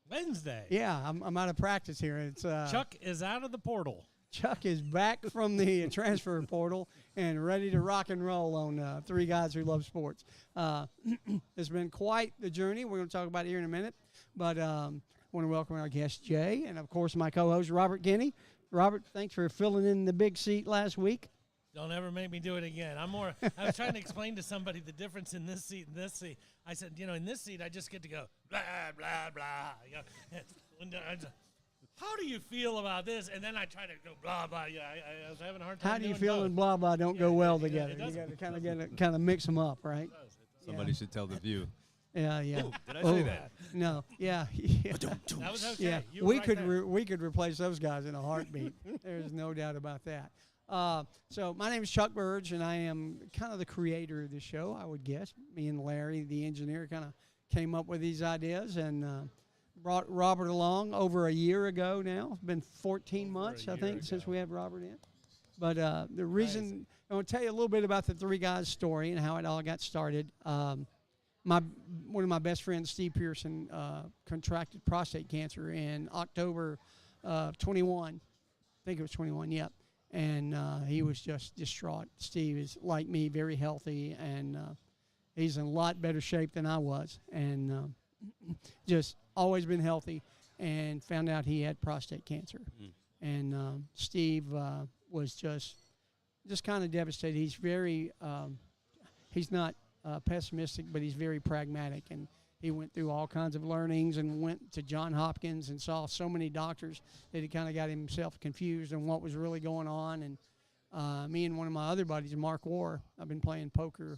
Wednesday. Yeah, I'm out of practice here. It's Chuck is out of the portal. Chuck is back from the transfer portal and ready to rock and roll on Three Guys Who Love Sports. It's been quite the journey. We're going to talk about it here in a minute. But I want to welcome our guest, Jay, and, of course, my co-host, Robert Guinea. Robert, thanks for filling in the big seat last week. Don't ever make me do it again. I was trying to explain to somebody the difference in this seat and this seat. I said, in this seat, I just get to go, blah, blah, blah. How do you feel about this? And then I try to go blah, blah. Yeah, I was having a hard time. How do you feel and blah, blah don't go well together? You got to kind of mix them up, right? Somebody should tell the View. Yeah, yeah. Oh, did I say that? No, yeah. That was okay. Yeah, You were we could replace those guys in a heartbeat. There's no doubt about that. So my name is Chuck Burge, and I am kind of the creator of this show, I would guess. Me and Larry, the engineer, kind of came up with these ideas and brought Robert along over a year ago now. It's been 14 months, I think, since we had Robert in. But the reason I want to tell you a little bit about the Three Guys story and how it all got started. One of my best friends, Steve Pearson, contracted prostate cancer in October 21. I think it was 21, yep. And he was just distraught. Steve is, like me, very healthy, and he's in a lot better shape than I was. And just always been healthy, and found out he had prostate cancer. And Steve was just kind of devastated. He's very, he's not pessimistic, but he's very pragmatic, and he went through all kinds of learnings and went to Johns Hopkins and saw so many doctors that he kind of got himself confused on what was really going on. And me and one of my other buddies, Mark War, I've been playing poker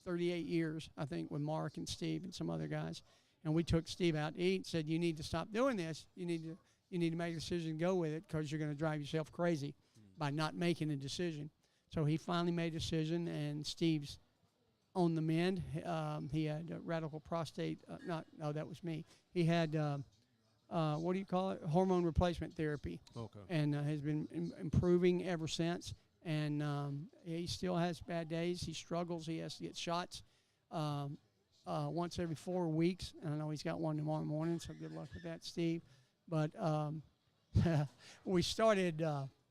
38 years, I think, with Mark and Steve and some other guys. And we took Steve out to eat and said, you need to stop doing this. You need to make a decision and go with it, because you're going to drive yourself crazy by not making a decision. So he finally made a decision, and Steve's on the mend. He had radical prostate, that was me. He had, what do you call it? Hormone replacement therapy. Okay. And has been improving ever since. And he still has bad days. He struggles. He has to get shots once every 4 weeks. And I know he's got one tomorrow morning, so good luck with that, Steve. But we started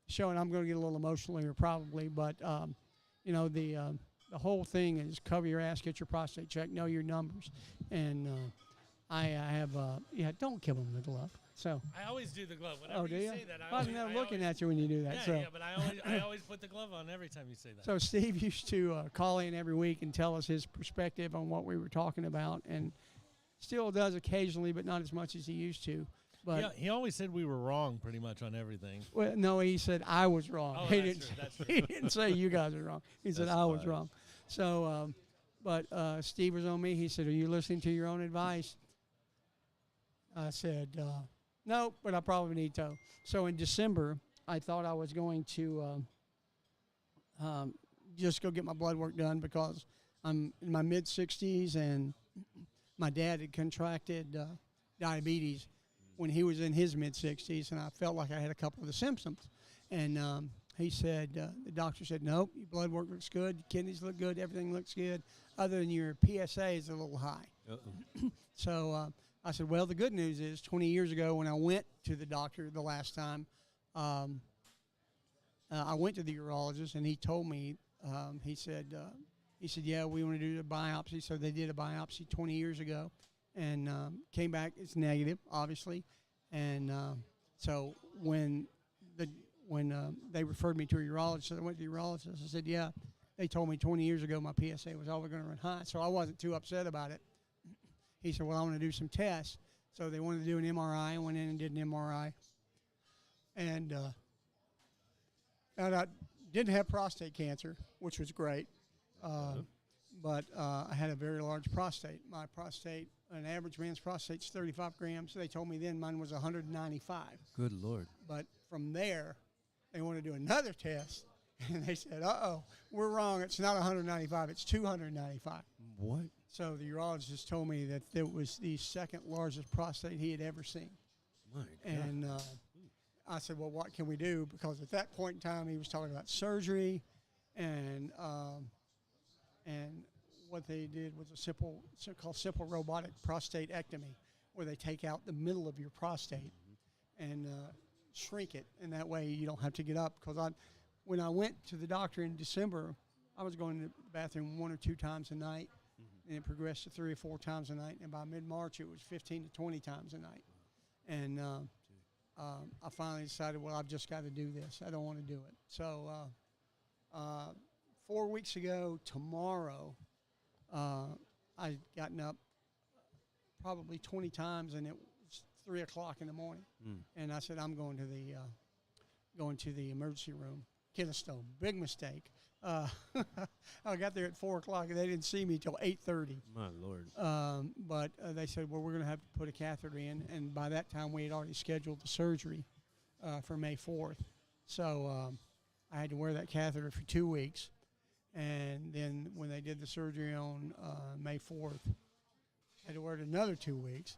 showing, I'm going to get a little emotional here probably, but, the whole thing is cover your ass, get your prostate checked, know your numbers. And I have, don't give him the glove. So I always do the glove. Whenever you say that, I'm looking at you when you do that. Yeah, but I always put the glove on every time you say that. So Steve used to call in every week and tell us his perspective on what we were talking about, and still does occasionally, but not as much as he used to. But yeah, he always said we were wrong pretty much on everything. Well, no, he said I was wrong. Oh, that's true. He didn't say you guys are wrong. He said I was wrong. So, but Steve was on me. He said, are you listening to your own advice? I said, no, but I probably need to. So in December, I thought I was going to just go get my blood work done, because I'm in my mid-60s, and my dad had contracted diabetes when he was in his mid-60s, and I felt like I had a couple of the symptoms. And he said, the doctor said, nope, your blood work looks good, your kidneys look good, everything looks good, other than your PSA is a little high. So I said, well, the good news is 20 years ago when I went to the doctor the last time, I went to the urologist, and he told me, he said, yeah, we want to do a biopsy. So they did a biopsy 20 years ago. And came back, it's negative, obviously. And so when they referred me to a urologist, I went to the urologist. I said, yeah, they told me 20 years ago my PSA was always going to run high, so I wasn't too upset about it. He said, well, I want to do some tests. So they wanted to do an MRI. I went in and did an MRI. And found out didn't have prostate cancer, which was great. But I had a very large prostate. My prostate, an average man's prostate is 35 grams. They told me then mine was 195. Good Lord. But from there, they wanted to do another test, and they said, uh-oh, we're wrong. It's not 195. It's 295. What? So the urologist told me that it was the second largest prostate he had ever seen. My God. And I said, well, what can we do? Because at that point in time, he was talking about surgery, and what they did was called simple robotic prostatectomy, where they take out the middle of your prostate and shrink it, and that way you don't have to get up. Because when I went to the doctor in December, I was going to the bathroom 1 or 2 times a night, and it progressed to 3 or 4 times a night, and by mid-March it was 15 to 20 times a night. And I finally decided, well, I've just got to do this. I don't want to do it. So 4 weeks ago tomorrow, I'd gotten up probably 20 times, and it was 3 o'clock in the morning. And I said, I'm going to the emergency room. Kidney-stone, big mistake. I got there at 4 o'clock, and they didn't see me till 8:30. My Lord. But they said, well, we're going to have to put a catheter in. And by that time, we had already scheduled the surgery for May 4th. So I had to wear that catheter for 2 weeks. And then when they did the surgery on May 4th, I had to wear it another 2 weeks.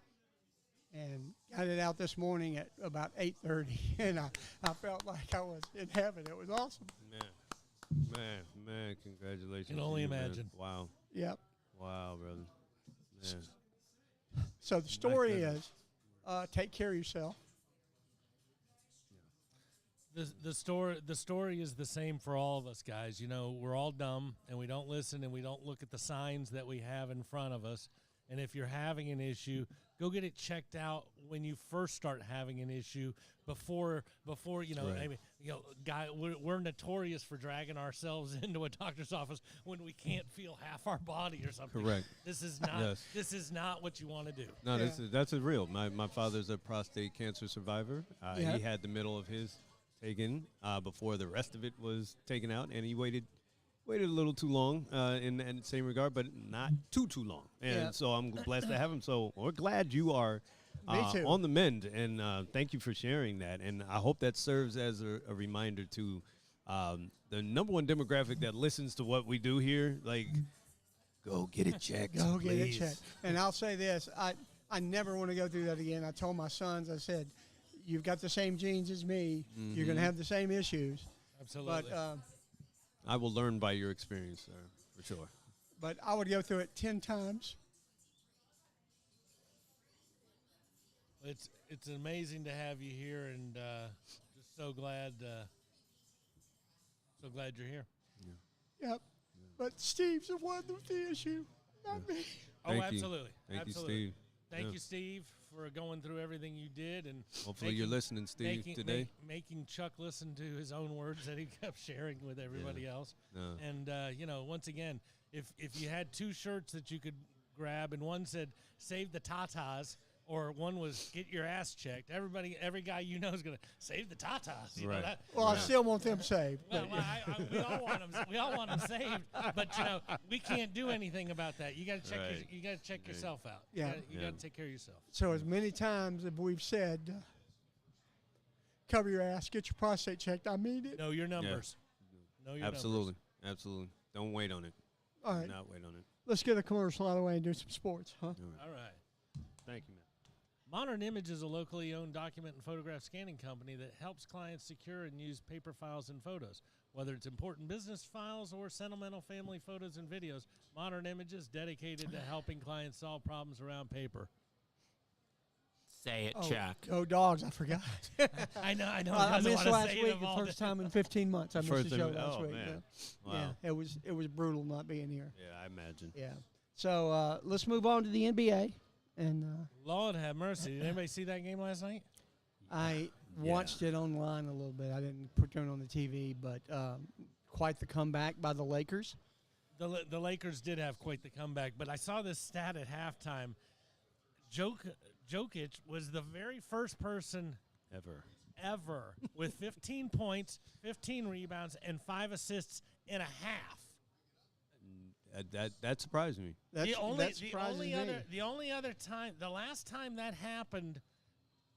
And got it out this morning at about 8:30. And I felt like I was in heaven. It was awesome. Man, congratulations. Can only to you, man. imagine. Wow. Yep. Wow, brother. Man. So the story goodness. is take care of yourself. The story is the same for all of us, guys. You know, we're all dumb, and we don't listen, and we don't look at the signs that we have in front of us. And if you're having an issue, go get it checked out when you first start having an issue. Before you know, Right. I mean, you know, we're notorious for dragging ourselves into a doctor's office when we can't feel half our body or something. Correct. This is not. Yes. This is not what you want to do. No, Yeah. that's a real. My father's a prostate cancer survivor. Yeah. He had the middle of his taken before the rest of it was taken out, and he waited a little too long in the same regard, but not too long. And Yeah. so I'm blessed to have him. So we're glad you are Me too. on the mend, and thank you for sharing that. And I hope that serves as a reminder to the number one demographic that listens to what we do here. Like, go get it checked. Go get it please. checked. And I'll say this, I never want to go through that again. I told my sons, I said, you've got the same genes as me. You're going to have the same issues. Absolutely. But I will learn by your experience, sir, for sure. but I would go through it 10 times. It's amazing to have you here, and just so glad you're here. Yep. But Steve's the one with the issue, not me. Oh, Thank you. absolutely. Thank Absolutely. you, Steve. Thank Yeah. you, Steve, for going through everything you did, and Hopefully you're listening, Steve, today. making Chuck listen to his own words that he kept sharing with everybody else. No. And you know, once again, if you had 2 shirts that you could grab, and one said "Save the Tatas," or one was "Get your ass checked," every guy you know is gonna save the Tatas. You know Right. that? Well, I still want them saved. Well, but, we all want them. We all want them saved, but you know we can't do anything about that. You got to check. Right. You got to check yourself out. Yeah. You Yeah. got to take care of yourself. So as many times as we've said, cover your ass, get your prostate checked. I mean it. Know your numbers. Know your Absolutely. Absolutely. Don't wait on it. All Do right, not wait on it. let's get a commercial out of the way and do some sports, huh? All right. All right. Thank you, man. Modern Image is a locally owned document and photograph scanning company that helps clients secure and use paper files and photos. Whether it's important business files or sentimental family photos and videos, Modern Image is dedicated to helping clients solve problems around paper. Say it, Oh, Chuck. go dogs! I forgot. I know. I doesn't missed wanna last say week, them the all first day. time in 15 months. I missed First the show time- last oh, week. man. Yeah. Wow. Yeah, it was brutal not being here. Yeah, I imagine. Yeah. So let's move on to the NBA. And Lord have mercy. Did anybody see that game last night? I watched it online a little bit. I didn't turn it on the TV, but quite the comeback by the Lakers. The Lakers did have quite the comeback, but I saw this stat at halftime. Jokic was the very first person ever with 15 points, 15 rebounds, and 5 assists in a half. That surprised me. That surprises me. The only other time, the last time that happened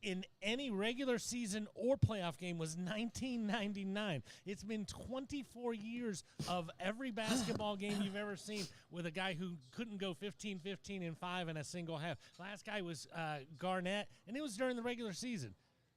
in any regular season or playoff game was 1999. It's been 24 years of every basketball game you've ever seen with a guy who couldn't go 15, 15, and 5 in a single half. Last guy was Garnett, and it was during the regular season.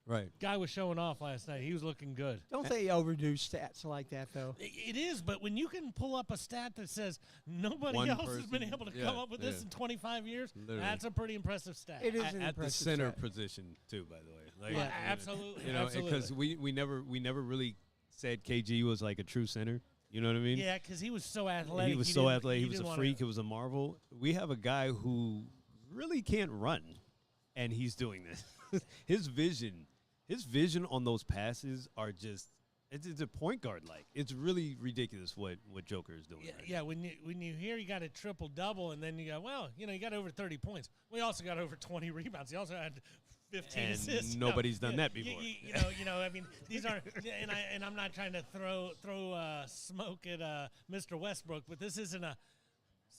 Right. Guy was showing off last night. He was looking good. Don't they overdo stats like that, though? It is, but when you can pull up a stat that says nobody One else has been person, able to yeah, come up with this yeah. in 25 years, Literally. that's a pretty impressive stat. It is At an the impressive center stat. position too, by the way. Like, Yeah, you know, absolutely. You know, absolutely. because we never really said KG was like a true center. You know what I mean? Yeah, because he was so athletic. He was so athletic. He was a freak. It was a marvel. We have a guy who really can't run, and he's doing this. his vision on those passes are just. It's a point guard like. It's really ridiculous what Joker is doing. Yeah, right yeah, when you hear you got a triple double, and then you go, well, you know, you got over 30 points. We also got over 20 rebounds. He also had 15 And assists. nobody's done that before. You know. I mean, these are, and I'm not trying to throw smoke at Mr. Westbrook, but this isn't a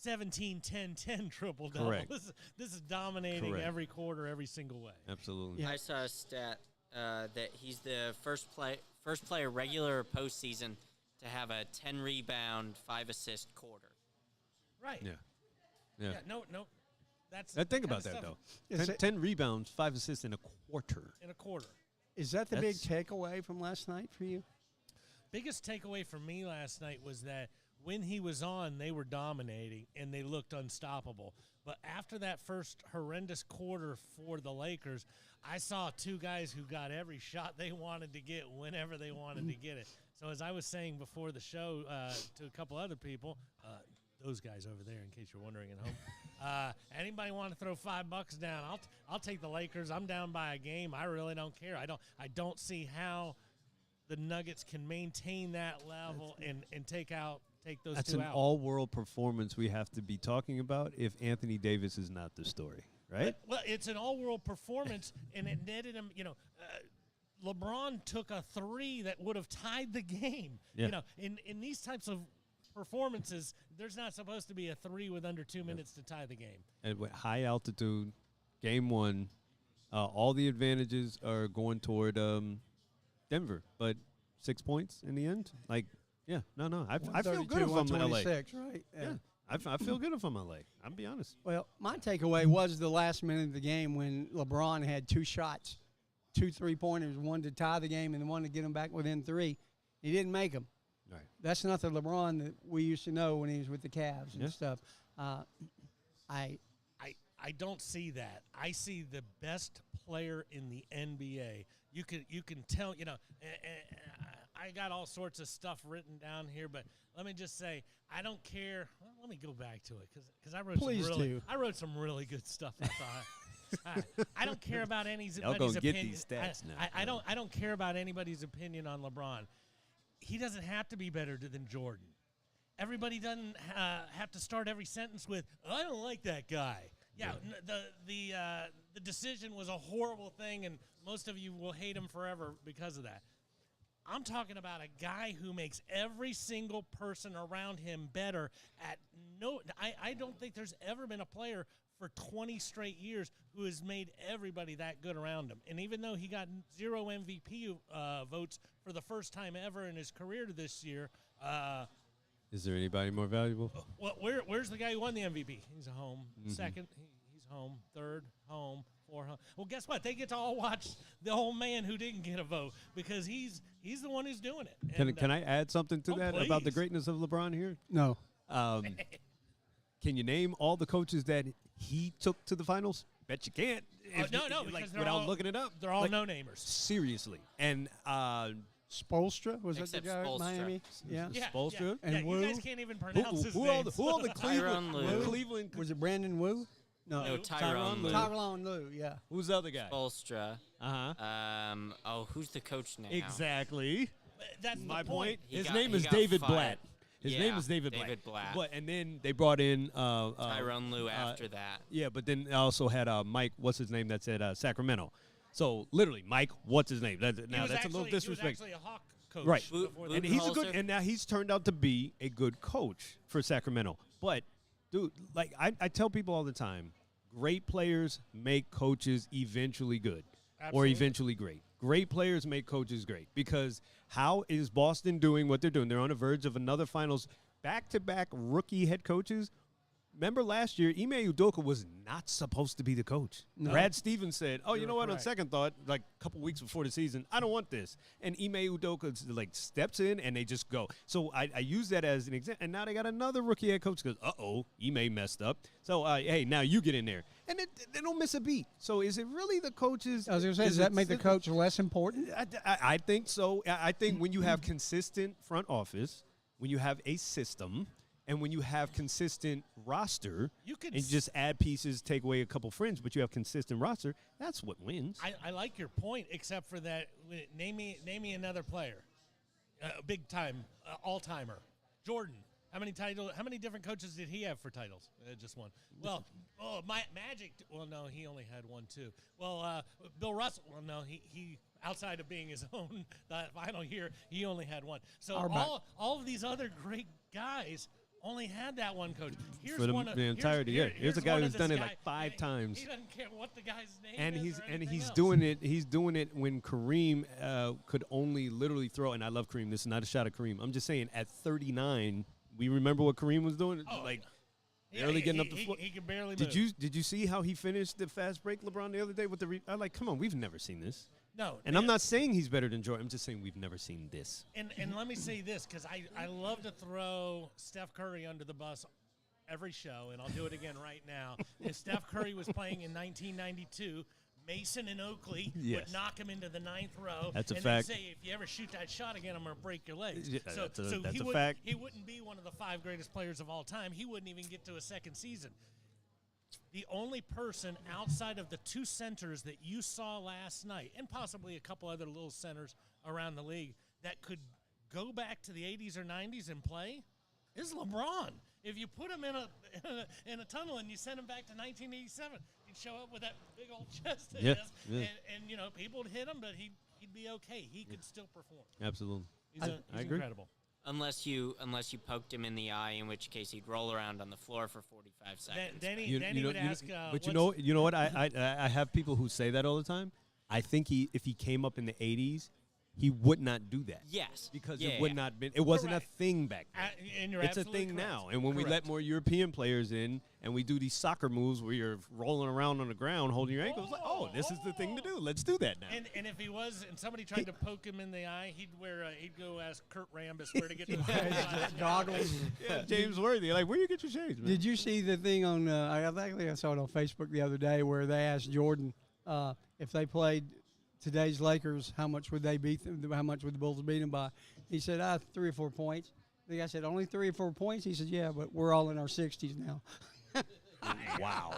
17-10-10 triple double. Correct. This is dominating Correct. every quarter, every single way. Absolutely. Yeah. I saw a stat that he's the first player regular postseason to have a 10 rebound, 5 assist quarter. Right. Yeah. Yeah. Yeah. No. That's Think kind about of that stuff though. Is 10 rebounds, 5 assists in a quarter. in a quarter. Is that the big That's- takeaway from last night for you? Biggest takeaway for me last night was that when he was on, they were dominating and they looked unstoppable. But after that first horrendous quarter for the Lakers, I saw two guys who got every shot they wanted to get whenever they wanted to get it. So as I was saying before the show to a couple other people, those guys over there, in case you're wondering at home, anybody want to throw $5 down? I'll take the Lakers. I'm down by a game. I really don't care. I don't see how the Nuggets can maintain that level and take those That's two an out. all-world performance we have to be talking about if Anthony Davis is not the story, right? Well, it's an all-world performance, and it netted him. You know, LeBron took a three that would have tied the game. Yeah. You know, in these types of performances, there's not supposed to be a three with under 2 minutes to tie the game. And with high altitude, game one, all the advantages are going toward Denver, but 6 points in the end. Like, yeah, no, I feel good if I'm LA. 126, right? Yeah, I feel good if I'm LA. I'll be honest. Well, my takeaway was the last minute of the game when LeBron had 2 shots, 2 3-pointers, one to tie the game and one to get him back within 3. He didn't make them. Right. That's not the LeBron that we used to know when he was with the Cavs and Yeah. stuff. I don't see that. I see the best player in the NBA. You can tell, you know, I got all sorts of stuff written down here, but let me just say, I don't care. Well, let me go back to it because I wrote Please do. I wrote some really good stuff. I thought. I don't care about anybody's Y'all gonna get opinion. these stats now. I don't care about anybody's opinion on LeBron. He doesn't have to be better than Jordan. Everybody doesn't have to start every sentence with "I don't like that guy." Yeah, the decision was a horrible thing, and most of you will hate him forever because of that. I'm talking about a guy who makes every single person around him better. I don't think there's ever been a player for 20 straight years who has made everybody that good around him. And even though he got 0 MVP votes for the first time ever in his career this year, Is there anybody more valuable? well, where's the guy who won the MVP? He's home. Second, he's home. Third, home. Fourth, home. Well, guess what? They get to all watch the old man who didn't get a vote because he's the one who's doing it. And, Can I add something to oh, that about the please. greatness of LeBron here? No. Can you name all the coaches that he took to the finals? Bet you can't. No, Like, because they're without all, looking it up. They're all Like, no-namers. seriousserly. And Spolstra? Was that Except the guy at Spoelstra. Miami? Yeah. Yeah, Spoelstra? yeah, And you guys Wu? can't even pronounce his who name. all the Cleveland? Tyrone Lue. Cleveland. Was it Brandon Wu? No, Lue. Tyrone Lue. Tyronn Lue, yeah. Who's the other guy? Spoelstra. Who's the coach now? Exactly. That's My the point. He His got- name he is got David fired. Blatt. His Yeah, name is David Blatt. David Blatt. But and then they brought in Tyrone Lue after that. Yeah, but then they also had Mike. What's his name? That's at Sacramento. So literally, Mike. What's his name? Now that's a little disrespect. He was actually a Hawk coach. Right. before And that. he's a good, Budenholzer? and now he's turned out to be a good coach for Sacramento. But, dude, like I tell people all the time, great players make coaches eventually good or Absolutely. eventually great. Great players make coaches great because how is Boston doing what they're doing? They're on the verge of another finals. Back-to-back rookie head coaches. remember last year, Ime Udoka was not supposed to be the coach. No. Brad Stevens said, "Oh, you You're know what? correct. On second thought, like a couple weeks before the season, I don't want this." And Ime Udoka like steps in and they just go. So I use that as an example. And now they got another rookie head coach because, Ime messed up. So hey, now you get in there, and they don't miss a beat. So is it really the coaches? I was going to say, does that make the coach less important? I think so. I think when you have consistent front office, when you have a system, and when you have consistent roster, You could and just add pieces, take away a couple fringe, but you have consistent roster, that's what wins. I like your point, except for that. Name me another player, big time, all timer. Jordan. How many different coaches did he have for titles? Just one. Well, Magic. Well, no, he only had one too. Well, Bill Russell. Well, no, he outside of being his own final year, he only had one. So all of these other great guys only had that one coach. Here's For the entirety, yeah. Here's a guy one who's of done this it guy. like 5 times. He doesn't care what the guy's name And is. he's or and anything he's else. doing it. He's doing it when Kareem could only literally throw. And I love Kareem. This is not a shot at Kareem. I'm just saying, at 39, we remember what Kareem was doing. Like barely getting up the floor. He can barely Did move. you see how he finished the fast break, LeBron, the other day with the? I'm like, come on, we've never seen this. No. And I'm not saying he's better than Jordan. I'm just saying we've never seen this. And let me say this, because I love to throw Steph Curry under the bus every show, and I'll do it again right now. If Steph Curry was playing in 1992, Mason and Oakley Yes. would knock him into the 9th row. That's a and fact. they'd say, if you ever shoot that shot again, I'm going to break your legs. Yeah, so that's a he fact. He wouldn't be one of the 5 greatest players of all time. He wouldn't even get to a second season. The only person outside of the 2 centers that you saw last night, and possibly a couple other little centers around the league, that could go back to the 80s or 90s and play, is LeBron. If you put him in a tunnel and you send him back to 1987, he'd show up with that big old chest of Yeah, his, yeah. and people would hit him, but he'd be okay. He could still perform. Absolutely. He's I agree. incredible. Unless you poked him in the eye, in which case he'd roll around on the floor for 45 seconds. Then he would ask. But you know what? I have people who say that all the time. I think if he came up in the 80s, he would not do that. Yes. Because Yeah, it would yeah. not been. It wasn't Correct. a thing back then. And you're It's a absolutely thing correct. now. And when we let Correct. more European players in and we do these soccer moves where you're rolling around on the ground holding your ankles, like, this is the thing to do. Let's do that now. And if he was, and somebody tried to poke him in the eye, he'd go ask Kurt Rambis where to get the Goggles. yeah, James Worthy. Like, where you get your shades, man? Did you see the thing on? I saw it on Facebook the other day where they asked Jordan if they played today's Lakers, how much would they beat them? How much would the Bulls beat them by? He said, 3 or 4 points. The guy said, only 3 or 4 points. He said, yeah, but we're all in our 60s now. Wow.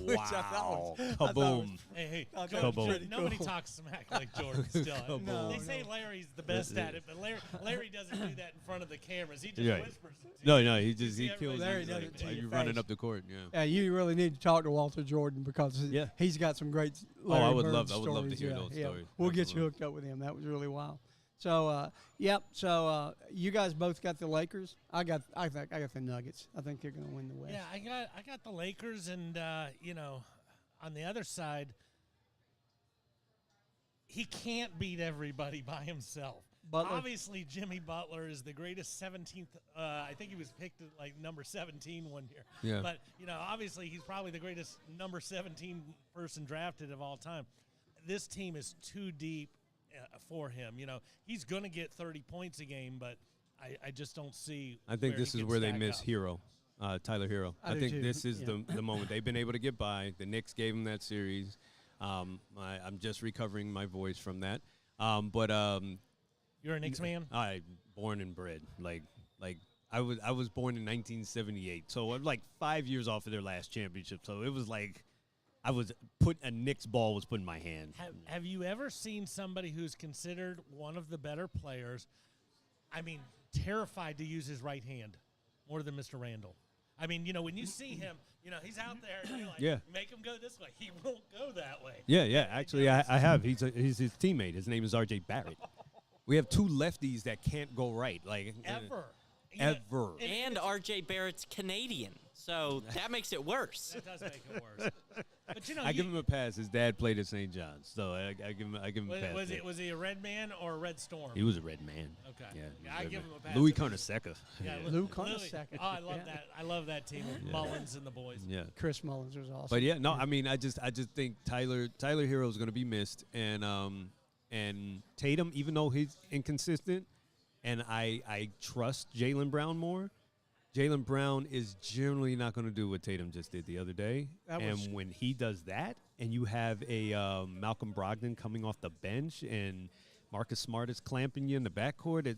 Which I thought was- Kaboom. Hey, Thought that Jordan, was pretty nobody cool. talks smack like Jordan still. No, They say Larry's the best at it, but Larry doesn't do that in front of the cameras. He just Right. whispers. No, he see kills everybody you. does Like, it to like your you running face. up the court, yeah. Yeah, you really need to talk to Walter Jordan because Yeah. he's got some great I Larry would Bird love to stories. hear yeah, those yeah. stories. We'll get you Absolutely. hooked up with him. That was really wild. So, yep. So you guys both got the Lakers. I think I got the Nuggets. I think they're going to win the West. Yeah, I got the Lakers, and on the other side, he can't beat everybody by himself. Butler. Obviously, Jimmy Butler is the greatest 17th. I think he was picked at like number 17 one year. Yeah. But obviously, he's probably the greatest number 17 person drafted of all time. This team is too deep for him. He's going to get 30 points a game, but I just don't see. I think this is where they miss up. Hero, Tyler Hero. I I do think too, this is yeah. the moment they've been able to get by. The Knicks gave him that series. I'm just recovering my voice from that. You're a Knicks man? I born and bred. Like I was born in 1978, so I'm like 5 years off of their last championship. So it was like a Knicks ball was put in my hand. Have you ever seen somebody who's considered one of the better players, terrified to use his right hand more than Mr. Randall? When you see him, he's out there, and you're like, Yeah. make him go this way. He won't go that way. Yeah. Actually, I have. He's his teammate. His name is R.J. Barrett. We have 2 lefties that can't go right. Like Ever. Ever. And R.J. Barrett's Canadian, so that makes it worse. That does make it worse. But you know, I give him a pass. His dad played at St. John's, so I give him a pass. Was he a Red Man or a Red Storm? He was a red man. Okay. Yeah, Yeah, I give him a pass. Louis Carnesecca. Yeah, Lou Louis. Carnesecca. Oh, I love that. I love that team with Mullins and the boys. Yeah. Chris Mullins was awesome. But yeah, no, I mean, I just think Tyler Hero is going to be missed, and Tatum, even though he's inconsistent, and I trust Jaylen Brown more. Jaylen Brown is generally not going to do what Tatum just did the other day, and when he does that, and you have a Malcolm Brogdon coming off the bench, and Marcus Smart is clamping you in the backcourt,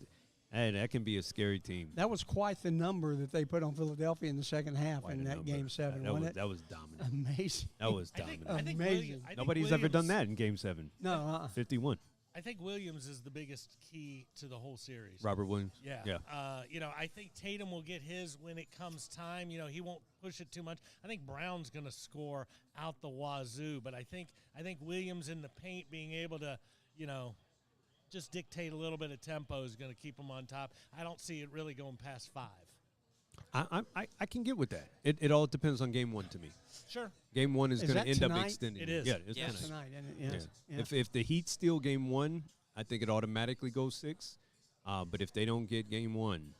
that can be a scary team. That was quite the number that they put on Philadelphia in the second half Quite in a that number. Game 7, wasn't it? That was dominant. Amazing. That was I think, dominant. I think Amazing. Williams- I think Nobody's ever done Williams- that in Game 7. No, 51. I think Williams is the biggest key to the whole series. Robert Williams. Yeah. Yeah. I think Tatum will get his when it comes time. He won't push it too much. I think Brown's going to score out the wazoo, but I think Williams in the paint being able to, just dictate a little bit of tempo is going to keep him on top. I don't see it really going past 5. I can get with that. It all depends on Game 1 to me. Sure. Game 1 is Is going to that end up tonight? extending. It is. Yeah, it's Yes. tonight. tonight, isn't it? Yeah. Yes. If the Heat steal Game 1, I think it automatically goes 6. But if they don't get Game 1,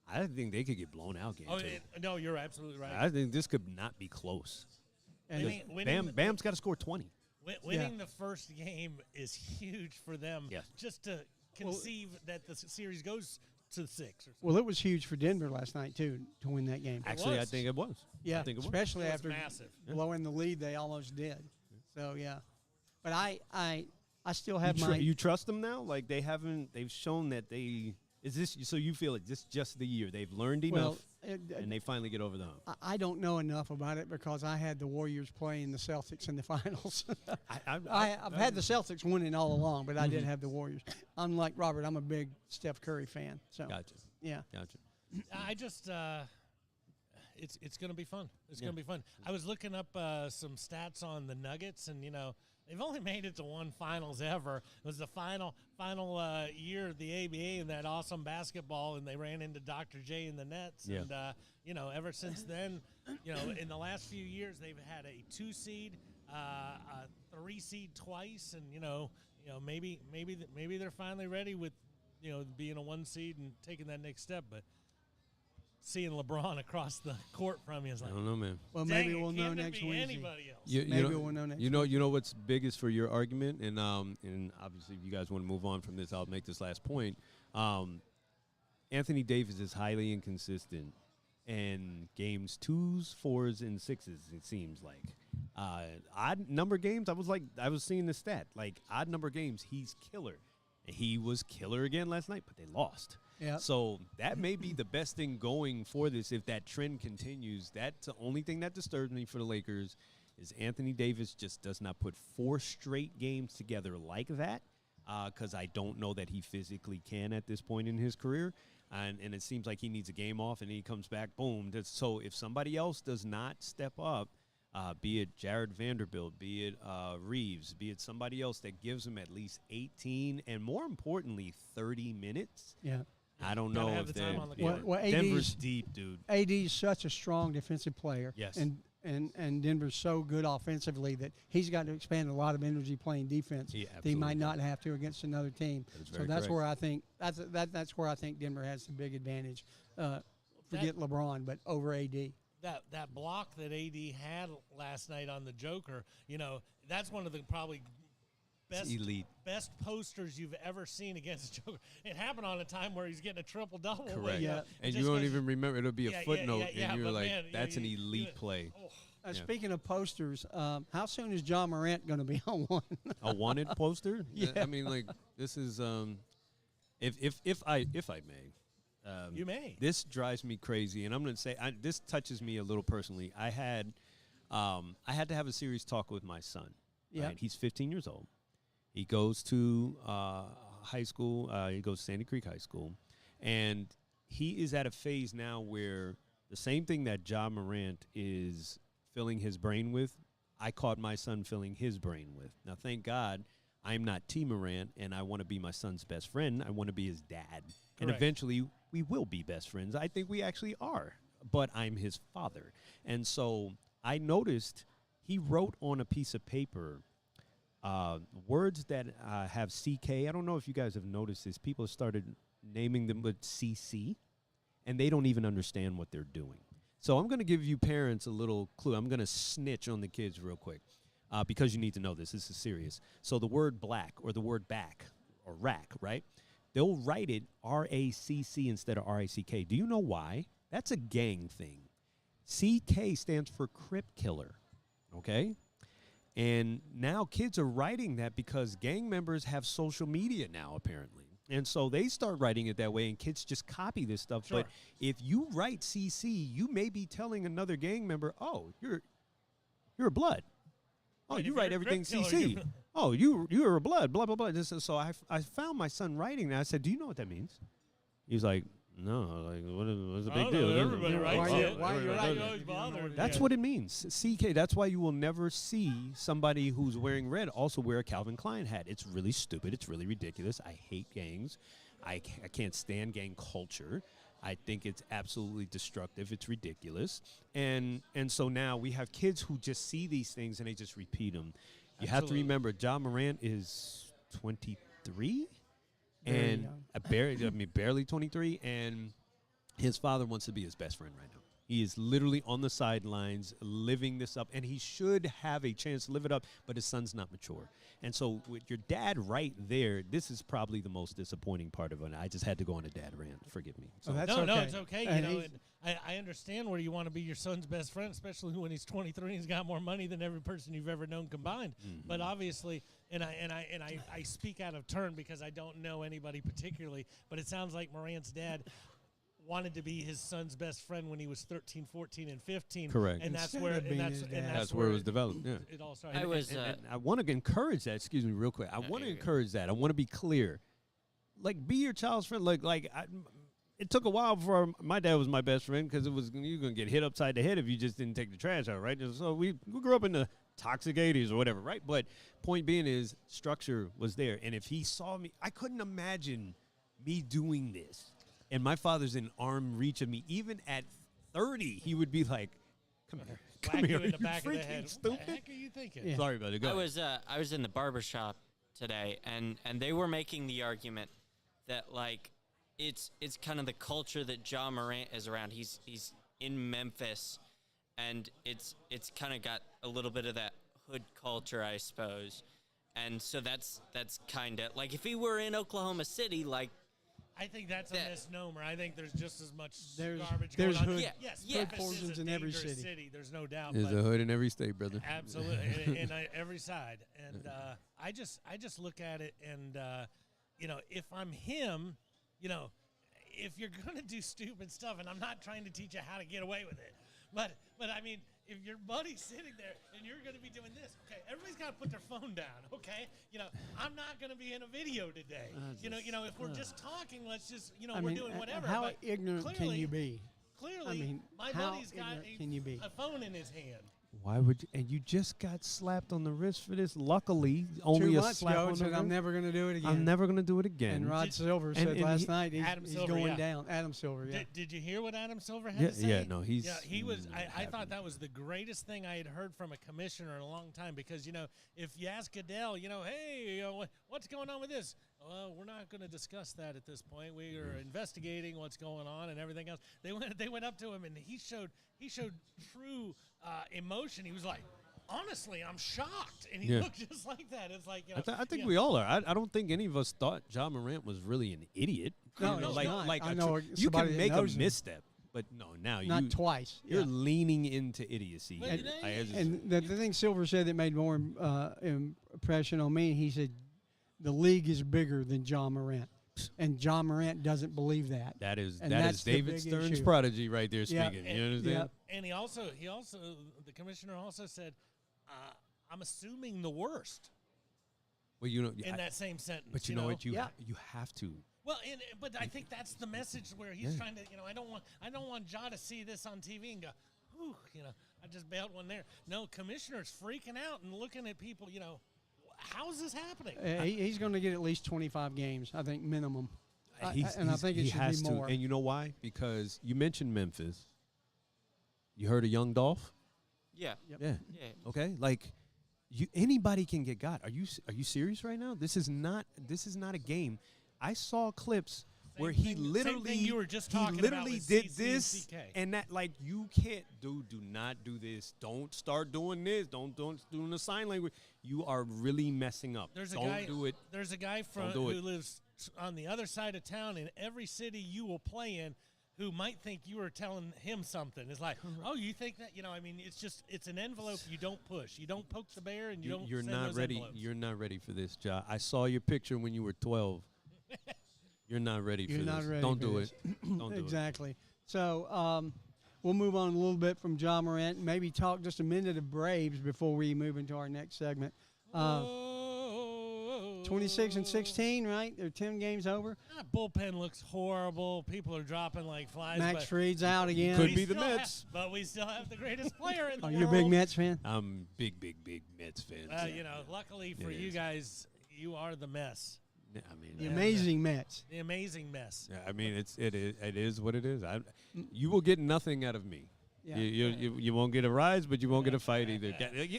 I think they could get blown out Game 2. No, you're absolutely right. I think this could not be close. Winning Bam's got to score 20. Winning the first game is huge for them. Yes. Just to conceive that the series goes to 6. Or something. Well, it was huge for Denver last night, too, to win that game. Actually, I was. think it was. Yeah, I think it was. especially It was after massive. blowing the lead, they almost did. So, yeah. But I still have my... You trust them now? Like they've shown that they is this. So you feel like this just the year they've learned enough, and they finally get over the hump. I don't know enough about it because I had the Warriors playing the Celtics in the finals. I've had the Celtics winning all along, but I did have the Warriors. Unlike Robert, I'm a big Steph Curry fan. So Gotcha. yeah, Gotcha. I just it's going to be fun. It's Yeah. going to be fun. I was looking up some stats on the Nuggets, and they've only made it to one finals ever. It was the final year of the ABA and that awesome basketball, and they ran into Dr. J in the Nets. Yeah. And ever since then, in the last few years, they've had a 2 seed, a 3 seed twice, and maybe they're finally ready with being a 1 seed and taking that next step, but. Seeing LeBron across the court from you is I like, don't know, man. well, dang, maybe it we'll know can't next be Wednesday. anybody else. Maybe we'll know next You know what's biggest for your argument, and obviously, if you guys want to move on from this, I'll make this last point. Anthony Davis is highly inconsistent in games 2s, 4s, and 6s. It seems like odd number games. I was seeing the stat like odd number games. He's killer. He was killer again last night, but they lost. Yeah. So that may be the best thing going for this if that trend continues. That's the only thing that disturbs me for the Lakers is Anthony Davis just does not put 4 straight games together like that because I don't know that he physically can at this point in his career. And it seems like he needs a game off, and he comes back, boom. So if somebody else does not step up, be it Jared Vanderbilt, be it Reeves, be it somebody else that gives him at least 18 and, more importantly, 30 minutes, Yeah. I don't Gotta know have if the time they. on the Well, court. well, Denver's AD's deep, dude. AD's such a strong defensive player. Yes. And Denver's so good offensively that he's got to expand a lot of energy playing defense. He that he might absolutely not have to against another team. That is So very that's correct. where I think that's where I think Denver has the big advantage. Forget LeBron, but over AD. That block that AD had last night on the Joker, that's one of the probably It's elite. best posters you've ever seen against Joker. It happened on a time where he's getting a triple-double. Correct. Yeah. And Just you don't 'cause- even remember. It'll be a Yeah, yeah, footnote, yeah, and you're but like, man, that's an you- elite play. Yeah. Speaking of posters, how soon is John Morant going to be on one? A wanted poster? Yeah. I mean, like, this is, if I may. You may. This drives me crazy, and I'm going to say this touches me a little personally. I had to have a serious talk with my son. Yeah. Right? He's 15 years old. He goes to high school. He goes to Sandy Creek High School, and he is at a phase now where the same thing that John Morant is filling his brain with, I caught my son filling his brain with. Now, thank God, I'm not T. Morant, and I want to be my son's best friend. I want to be his dad. And Correct. eventually, we will be best friends. I think we actually are, but I'm his father. And so I noticed he wrote on a piece of paper words that have CK. I don't know if you guys have noticed this. People have started naming them with CC, and they don't even understand what they're doing. So I'm going to give you parents a little clue. I'm going to snitch on the kids real quick because you need to know this. This is serious. So the word black or the word back or rack, right? They'll write it RACC instead of RACK. Do you know why? That's a gang thing. CK stands for Crip Killer, okay? And now kids are writing that because gang members have social media now, apparently. And so they start writing it that way, and kids just copy this stuff. Sure. But if you write CC, you may be telling another gang member, "Oh, you're a blood. Oh, Right, you if write you're a everything Crip killer, CC. you- Oh, you're a blood. Blah blah blah." So I found my son writing that. I said, "Do you know what that means?" He was like, "No, like what's the I big don't deal?" know, everybody Oh, writes oh, it. why you Everybody writing it? always bothered. That's Yeah. what it means. CK, that's why you will never see somebody who's wearing red also wear a Calvin Klein hat. It's really stupid. It's really ridiculous. I hate gangs. I can't stand gang culture. I think it's absolutely destructive. It's ridiculous. And so now we have kids who just see these things and they just repeat them. You have to Absolutely. remember, Ja Morant is 23 Very and young. barely 23, and his father wants to be his best friend right now. He is literally on the sidelines living this up, and he should have a chance to live it up, but his son's not mature. And so with your dad right there, this is probably the most disappointing part of it. I just had to go on a dad rant. Forgive me. So Oh, that's no, okay. it's okay. And You know, he's- and I understand where you want to be your son's best friend, especially when he's 23 and he's got more money than every person you've ever known combined. But obviously, I speak out of turn because I don't know anybody particularly. But it sounds like Morant's dad wanted to be his son's best friend when he was 13, 14, and 15. Correct. And that's Instead where of being his and dad. that's where it was developed. Yeah. It all started. I was. And I want to encourage that. Excuse me, real quick. I want to you're good. encourage that. I want to be clear. Like, be your child's friend. It took a while before my dad was my best friend because you're gonna get hit upside the head if you just didn't take the trash out, right? So we grew up in the toxic 80s or whatever, right? But point being is structure was there, and if he saw me, I couldn't imagine me doing this. And my father's in arm reach of me. Even at 30, he would be like, "Come here, Whack come here, you in the back of the freaking head. What stupid." the heck are you thinking? Yeah. Sorry about it. Go ahead. I was in the barber shop today, and they were making the argument that like it's kind of the culture that Ja Morant is around. He's in Memphis, and it's kind of got a little bit of that hood culture, I suppose. And so that's kind of like if he were in Oklahoma City, like I think that's a That- misnomer. I think there's just as much There's- garbage there's going on. hood- Yeah, Yes, yeah. Memphis is portions a in every dangerous city. There's no doubt. There's but a hood in every state, brother. absolutely, in every side. And I just look at it, and if I'm him, if you're gonna do stupid stuff, and I'm not trying to teach you how to get away with it, but I mean, if your buddy's sitting there and you're gonna be doing this, okay, everybody's got to put their phone down, okay? I'm not gonna be in a video today. If we're just talking, let's just I we're mean, doing whatever. how but ignorant can clearly- you be? Clearly, I mean, my how buddy's got ignorant can you be? a phone in his hand. Why would you? And you just got slapped on the wrist for this. Luckily, only 2 a months slap ago on and the said, wrist. I'm never going to do it again. I'm never going to do it again. And Rod Did- Silver and- said and last he- night he's Adam Silver, going yeah. down. Adam Silver, yeah. Did you hear what Adam Silver had Yeah, to say? yeah, no, he's- Yeah, he was. I happy. thought that was the greatest thing I had heard from a commissioner in a long time because if you ask Goodell, hey, what's going on with this? Well, we're not going to discuss that at this point. We are investigating what's going on and everything else. They went up to him and he showed true emotion. He was like, honestly, I'm shocked, and he Yeah. looked just like that. It's like I think we all are. I don't think any of us thought Ja Morant was really an idiot. No, You know, he's like, not. like I a know you somebody can that make a knows him. misstep, but no, now Not twice. You're yeah. leaning into idiocy. But it I ain't. just- And the thing Silver said that made more impression on me, he said, the league is bigger than John Morant. And John Morant doesn't believe that. that is and that that's is the David big Stern's issue. prodigy right there Yeah. speaking. And- You understand? Yeah. And he also the commissioner also said, I'm assuming the worst Well, in that same sentence. but you know what? Yeah. You have to. Well, but I think that's the message where he's trying to. I don't want Ja to see this on TV and go, "Whew, I just bailed one there." No, commissioner's freaking out and looking at people. How is this happening? He's going to get at least 25 games, I think, minimum. I think it he should has be to. more. And you know why? Because you mentioned Memphis. You heard of Young Dolph? Yeah. Yeah. Yeah. Okay. Like, anybody can get got. Are you serious right now? This is not a game. I saw clips where he thing- same literally thing you were just he talking about literally with did CC and this CK. and that. Like, you can't do not do this. Don't start doing this. Don't doing the sign language. You are really messing up. There's a Don't guy. do it. There's a guy from do who it. lives on the other side of town in every city you will play in, who might think you are telling him something. It's like, oh, you think that? I mean, it's an envelope you don't push. You don't poke the bear, and you don't. You're send not those ready. envelopes. You're not ready for this, Ja. I saw your picture when you were 12. You're not ready You're for not this. ready Don't for do this. it. Don't do it. Exactly. So we'll move on a little bit from Ja Morant and maybe talk just a minute of Braves before we move into our next segment. 26 and 16, right? They're 10 games over. That bullpen looks horrible. People are dropping like flies. Max but Fried's out again. Could we be the still Mets. but we still have the greatest player in the Are world. you a big Mets fan? I'm big Mets fan. Luckily for It you is. guys, you are the mess. Yeah, I mean, The amazing Mets. The amazing mess. yeah, I mean, it is what it is. You will get nothing out of me. Yeah. You won't get a rise, but you won't get a fight either.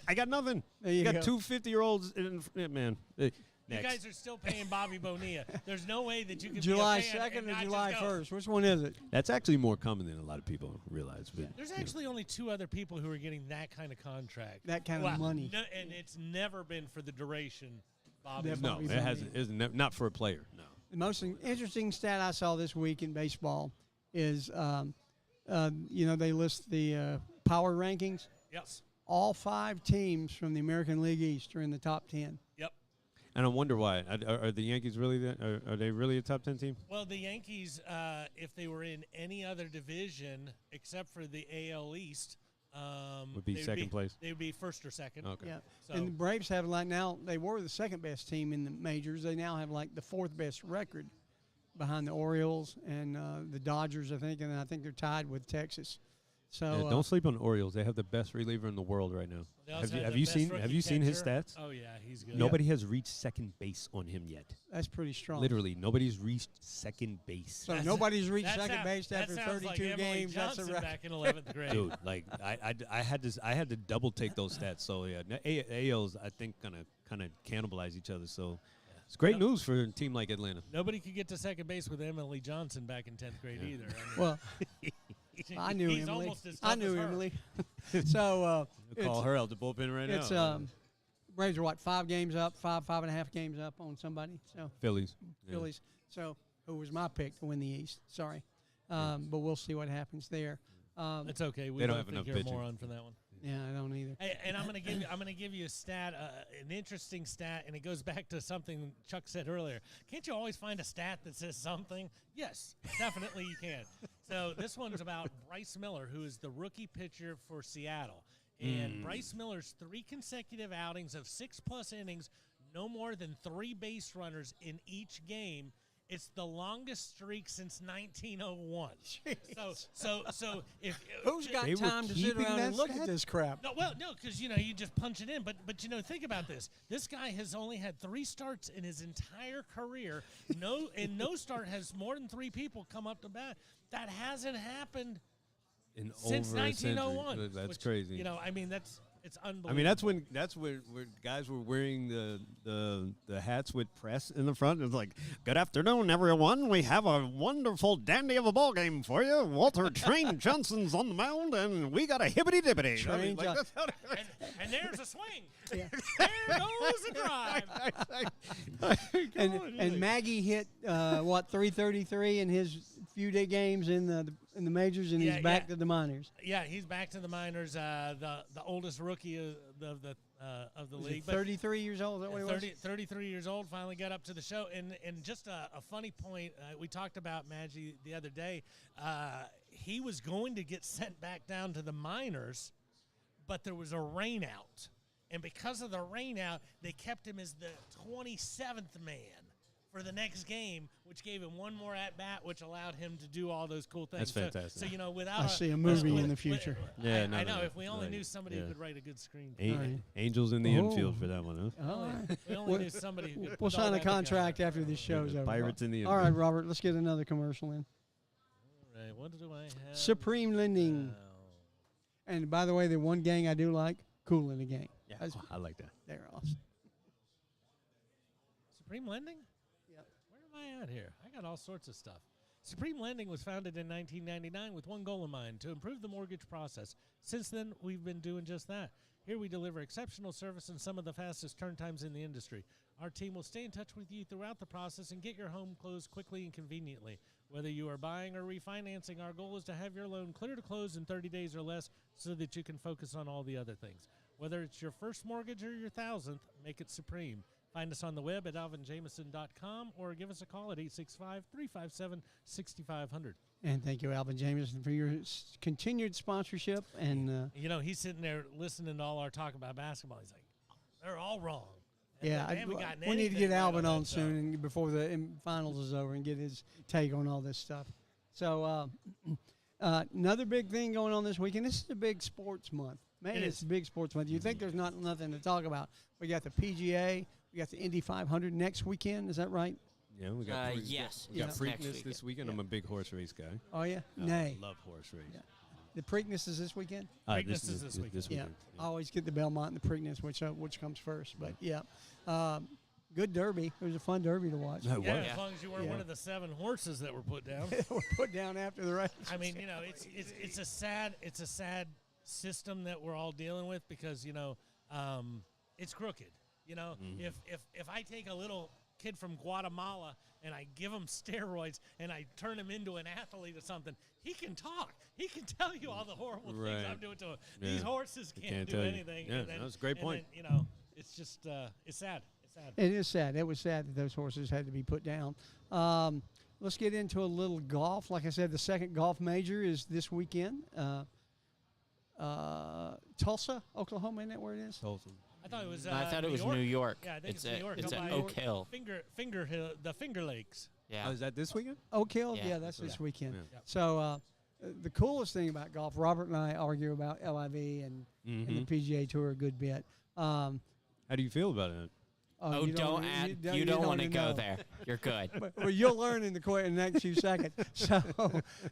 I got nothing. There you got go. two 50-year-olds man. You Next. guys are still paying Bobby Bonilla. There's no way that you can July be a fan 2nd and or not July just go. 1st? Which one is it? That's actually more common than a lot of people realize. But, There's actually only two other people who are getting that kind of contract. That kind of money. No, and it's never been for the duration. Bobby. That no, Bobby it Bonilla. hasn't. It's not for a player. No. The most interesting stat I saw this week in baseball is, they list the power rankings. Yes. All 5 teams from the American League East are in the top 10. Yep. And I wonder why. Are the Yankees really are they really a top 10 team? Well, the Yankees, if they were in any other division except for the AL East, Would be second place? They would be first or second. Okay. Yeah. So- And the Braves have now they were the second best team in the majors. They now have the 4th best record behind the Orioles and the Dodgers, I think, and I think they're tied with Texas. So Yeah, don't sleep on the Orioles. They have the best reliever in the world right now. They also Have the you best seen rookie his catcher. stats? Oh yeah, he's good. Nobody has reached second base on him yet. that's pretty strong. Literally, nobody's reached second base. So nobody's reached That second sound- base that after sounds 32 like Emily games. That's a Johnson record. back in 11th grade. Dude, like I had to double take those stats. So yeah, AL's I think gonna kind of cannibalize each other. So it's great news for a team like Atlanta. Nobody could get to second base with Emily Johnson back in 10th grade either. Well, I knew he's Emily. almost as I tough knew as her. Emily. So Call her out the bullpen right it's now. Braves are 5 games up, 5.5 games up on somebody. So Phillies. Yeah. Phillies. So who was my pick to win the East? Sorry, but we'll see what happens there. It's okay. We They don't both have enough think you're a pitching. moron for that one. Yeah, I don't either. Hey, and I'm gonna give you a stat, an interesting stat, and it goes back to something Chuck said earlier. Can't you always find a stat that says something? Yes, definitely you can. So this one's about Bryce Miller, who is the rookie pitcher for Seattle, and Bryce Miller's 3 consecutive outings of 6+ innings, no more than 3 base runners in each game. It's the longest streak since 1901. So if Who's got They were time to sit keeping around and that look stat? at this crap? No, because you just punch it in. But think about this. This guy has only had 3 starts in his entire career. No start has more than 3 people come up to bat. That hasn't happened In since over a century. 1901. That's which, crazy. I mean it's unbelievable. I mean, that's where guys were wearing the hats with press in the front. It's like, good afternoon, everyone. We have a wonderful dandy of a ball game for you. Walter Train Johnson's on the mound, and we got a hibbity dibbity. Train John- that's how and there's a swing. There goes a drive. And Maggie hit 333 in his few day games in the majors, and Yeah, he's back yeah. to the minors. Yeah, he's back to the minors. The oldest rookie of the Was he league. 33 years old? Is that what he was? 33 years old, finally got up to the show. And just a funny point, we talked about Maggie the other day. He was going to get sent back down to the minors, but there was a rain out. And because of the rain out, they kept him as the 27th man for the next game, which gave him one more at bat, which allowed him to do all those cool things. That's fantastic. So without I see a movie in the future. Yeah, I no, know. no, If we only no, knew somebody who yeah. could write a good screen. Right. Angels in the Oh. infield for that one, huh? All right. We only knew somebody who could. We'll sign a dog that contract together. after this show's over. Pirates in the All right, infield. Robert, let's get another commercial in. All right, what do I have? Supreme Lending. now? And by the way, the one gang I do like, Kool in the Gang. Yeah, That's- I like that. They're awesome. Supreme Lending? Yep. Where am I at here? I got all sorts of stuff. Supreme Lending was founded in 1999 with one goal in mind, to improve the mortgage process. Since then, we've been doing just that. Here we deliver exceptional service and some of the fastest turn times in the industry. Our team will stay in touch with you throughout the process and get your home closed quickly and conveniently. Whether you are buying or refinancing, our goal is to have your loan clear to close in 30 days or less so that you can focus on all the other things. Whether it's your first mortgage or your 1,000th, make it Supreme. Find us on the web at alvinjameson.com or give us a call at 865-357-6500. And thank you, Alvin Jameson, for your continued sponsorship. And You know, he's sitting there listening to all our talk about basketball. He's like, they're all wrong. And yeah, they haven't gotten we need to anything get right Alvin that on stuff. soon and before the finals is over and get his take on all this stuff. So another big thing going on this weekend. This is a big sports month. Man, It it's is. a big sports month. You think there's not nothing to talk about. We got the PGA. We got the Indy 500 next weekend. Is that right? Yeah, we got Yes. we got it's Yeah. next Preakness weekend. this weekend. Yeah. I'm a big horse race guy. Oh, yeah? I Nay. love horse race. Yeah. The Preakness is this weekend? Preakness is this weekend. This Yeah. weekend. I always get the Belmont and the Preakness, which comes first. But, yeah. Good derby. It was a fun derby to watch. No, Yeah, what? as long as you weren't Yeah. one of the 7 horses that were put down. We're put down after the race. I mean, you know, it's a sad system that we're all dealing with because, you know, it's crooked. You know, if I take a little kid from Guatemala and I give him steroids and I turn him into an athlete or something, he can talk. He can tell you all the horrible things Right. I'm doing to him. Yeah. These horses They can't can't do tell you. anything. Yeah, and then, that was a great and point. then, you know, it's just it's sad. It's sad. It is sad. It was sad that those horses had to be put down. Let's get into a little golf. Like I said, the second golf major is this weekend. Tulsa, Oklahoma, isn't that where it is? Tulsa. I thought it was. I thought it was New York. Yeah, I think it's it's New York. It's Up at by Oak Hill. Finger Hill, the Finger Lakes. Yeah. Oh, is that this weekend? Oak Hill? Yeah. Yeah, that's this weekend. Yeah. Yep. So the coolest thing about golf, Robert and I argue about LIV and the PGA Tour a good bit. How do you feel about it? Oh, you don't you add. You don't want to even go know. there. You're good. Well, you'll learn in the next few seconds. So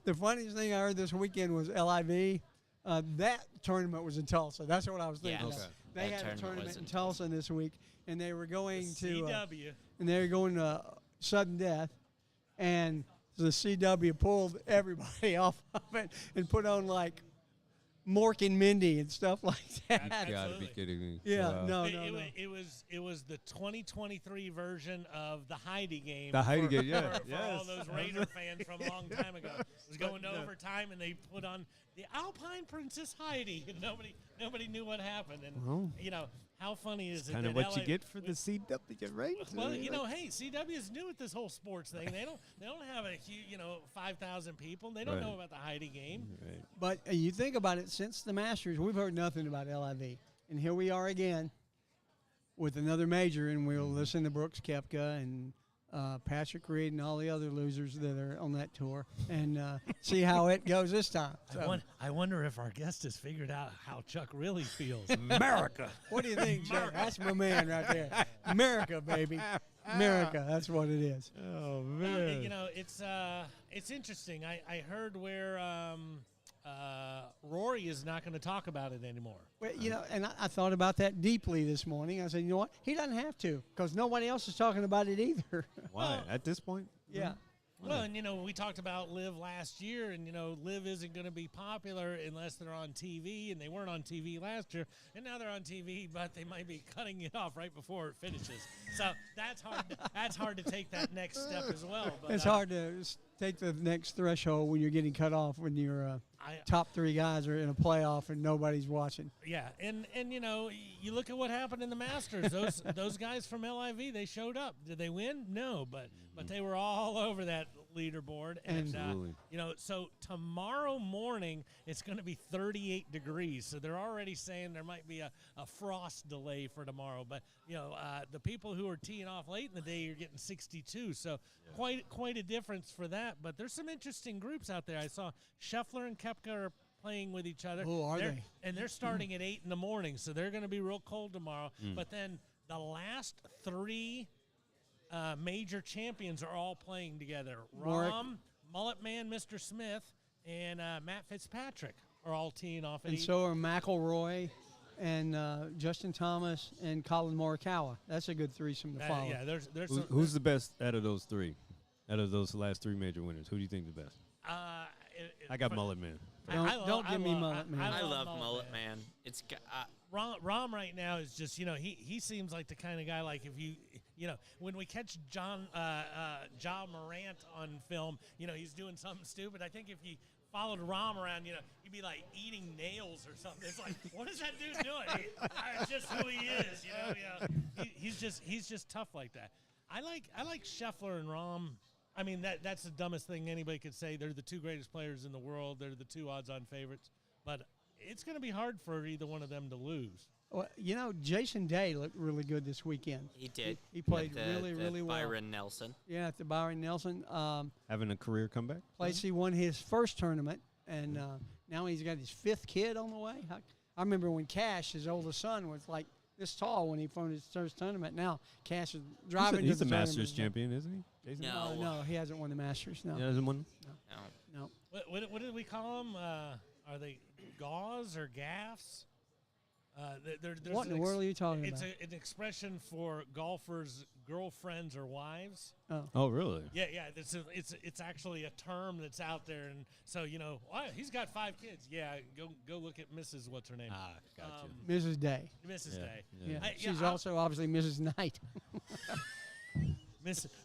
the funniest thing I heard this weekend was LIV. That tournament was in Tulsa. That's what I was thinking. Yes. Of. Okay. They That had a tournament tournament was in in Tulsa this week, and they were going to CW. and they were going to sudden death, and the CW pulled everybody off of it and put on like Mork and Mindy and stuff like that. You gotta be Absolutely. kidding me. Yeah, Wow. no, It, no, it, no. wa- it was it was the 2023 version of the Heidi game. The Heidi for- game, yeah, For all yes. those Raider fans from a long time ago, it was going to overtime, and they put on the Alpine Princess Heidi, and nobody knew what happened. And Well, you know how funny is it? Kind of that what you LA get for the CW, right? Well, you know, hey, CW is new at this whole sports thing. They don't have a huge, 5,000 people. They don't Right. know about the Heidi game. Right. But you think about it, since the Masters, we've heard nothing about LIV. And here we are again with another major, and we'll listen to Brooks Koepka and Patrick Reed and all the other losers that are on that tour and see how it goes this time. So, I wonder if our guest has figured out how Chuck really feels. America. what do you think, Chuck? That's my man right there. America, baby. America, that's what it is. Oh Well, it's interesting. I heard where Rory is not going to talk about it anymore. Well, and I thought about that deeply this morning. I said, you know what? He doesn't have to because nobody else is talking about it either. Why? At this point? Yeah. Well, and we talked about Live last year, and Live isn't going to be popular unless they're on TV, and they weren't on TV last year, and now they're on TV, but they might be cutting it off right before it finishes. So that's hard. That's hard to take that next step as well. But, It's hard to take the next threshold when you're getting cut off when your top 3 guys are in a playoff and nobody's watching. Yeah, and you look at what happened in the Masters. Those guys from LIV, they showed up. Did they win? No, but they were all over that leaderboard. And Absolutely. so tomorrow morning it's going to be 38 degrees. So they're already saying there might be a frost delay for tomorrow. But the people who are teeing off late in the day are getting 62. So quite a difference for that. But there's some interesting groups out there. I saw Scheffler and Koepka are playing with each other. Oh, are They're- they? And they're starting at 8 in the morning, so they're going to be real cold tomorrow. But then the last 3 major champions are all playing together. Mark. Rahm, Mullet Man, Mr. Smith, and Matt Fitzpatrick. are all teeing off at And so are McElroy and Justin Thomas and Colin Morikawa. That's a good threesome to follow. Yeah, there's Who's the best out of those three? Out of those last three major winners, who do you think is the best? I got Mullet Man. Don't give me Mullet Man. I love Mullet Man. It's Rom right now is just, he seems like the kind of guy, like if when we catch Ja Morant on film, he's doing something stupid. I think if you followed Rom around, he'd be like eating nails or something. It's like, what is that dude doing? It's just who he is, he's just tough like that. I like Scheffler and Rom. I mean, that's the dumbest thing anybody could say. They're the two greatest players in the world. They're the two odds-on favorites. But it's going to be hard for either one of them to lose. Well, Jason Day looked really good this weekend. He did. He played At really well. Byron Nelson. Yeah, at the Byron Nelson. Having a career comeback? He won his first tournament, and now he's got his fifth kid on the way. I remember when Cash, his oldest son, was like this tall when he won his first tournament. Now Cash is driving He's to a the Masters tournament. champion, isn't he? Jason? No. No, he hasn't won the Masters. No. He hasn't won? No. What did we call them? Are they gauze or gaffs? There's What in the world are you talking It's about? an expression for golfers' girlfriends or wives. Oh, really? Yeah. It's actually a term that's out there, and so he's got 5 kids. Yeah, go look at Mrs. What's her name? Gotcha. Mrs. Day. Mrs. Day. Yeah. I- She's I'll- also obviously Mrs. Knight.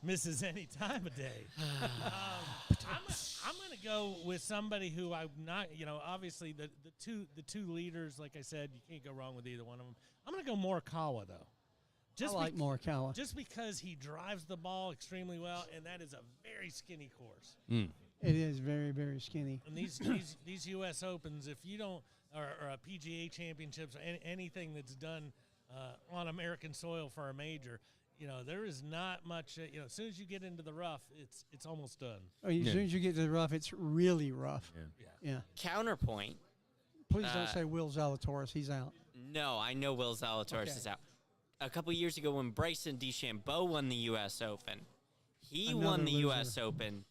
Mrs. any time of day. I'm going to go with somebody who I'm not. Obviously the two leaders. Like I said, you can't go wrong with either one of them. I'm going to go Morikawa though. I like Morikawa. Just because he drives the ball extremely well, and that is a very skinny course. It is very, very skinny. And these U.S. Opens, if you don't, or PGA Championships, or anything that's done on American soil for a major, there is not much. As soon as you get into the rough, it's almost done. As soon as you get to the rough, it's really rough. Yeah. Counterpoint. Please don't say Will Zalatoris. He's out. No, I know Will Zalatoris Okay. is out. A couple years ago when Bryson DeChambeau won the U.S. Open, he Another won the loser. U.S. Open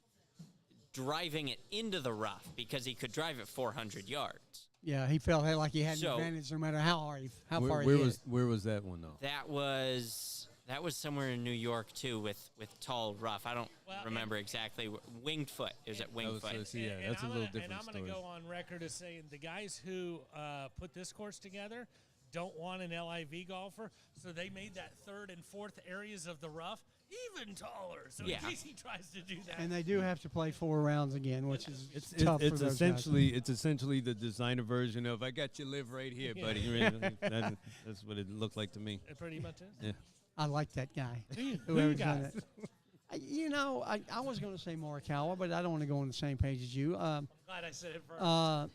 driving it into the rough because he could drive it 400 yards. Yeah, he felt like he had an So- advantage no matter how far Where he hit. where was that one, though? That was somewhere in New York too with tall rough. I don't remember exactly. Winged Foot. It was at Winged Foot. that's a I'm little gonna, different And I'm going to story. go on record as saying the guys who put this course together don't want an LIV golfer, so they made that third and fourth areas of the rough even taller. So Yeah. in case he tries to do that, And they do have to play 4 rounds again, which is It's tough for it's those essentially the designer version of "I got you live right here, buddy." That's what it looked like to me. it pretty much is. Yeah. guys. I like that guy. Who you Whoever's got? done it. I was going to say Morikawa, but I don't want to go on the same page as you. Glad I said it first. I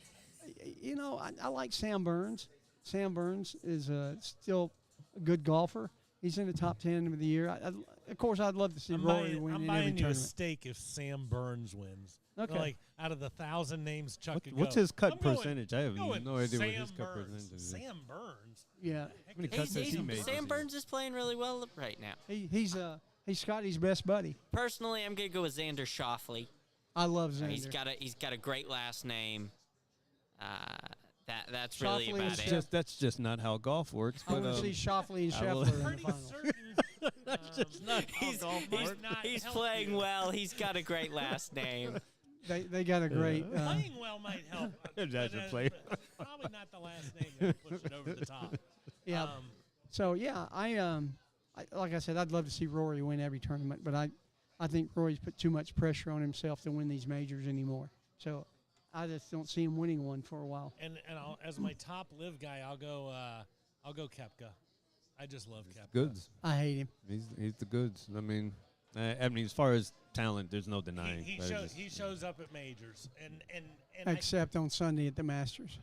like Sam Burns. Sam Burns is still a good golfer. He's in the top 10 of the year. Of course, I'd love to see Rory win I'm in every buying you a tournament. steak if Sam Burns wins. Okay. Like out of the 1,000 names Chuck could What's go, his cut I'm going- percentage? I have going no idea what Sam his cut Burns. percentage is. Sam Burns. Yeah, How many cuts has he made this Sam year? Burns is playing really well right now. he's Scotty's best buddy. Personally, I'm gonna go with Xander Schauffele. I love Xander. He's got a great last name. That's really Schauffele about is it. That's just not how golf works. I But want to see Schauffele and I will- Scheffler in the Pretty final. certain. He's playing well. He's got a great last name. They got a great. Playing well might help. That's but, a player. but probably not the last name that puts it over the top. Yeah. So yeah, I like I said, I'd love to see Rory win every tournament, but I think Rory's put too much pressure on himself to win these majors anymore. So I just don't see him winning one for a while. And as my top live guy, I'll go Koepka. I just love Koepka. goods. I hate him. He's the goods. I mean, as far as talent, there's no denying. He That is just- he shows up at majors, and Except on Sunday at the Masters.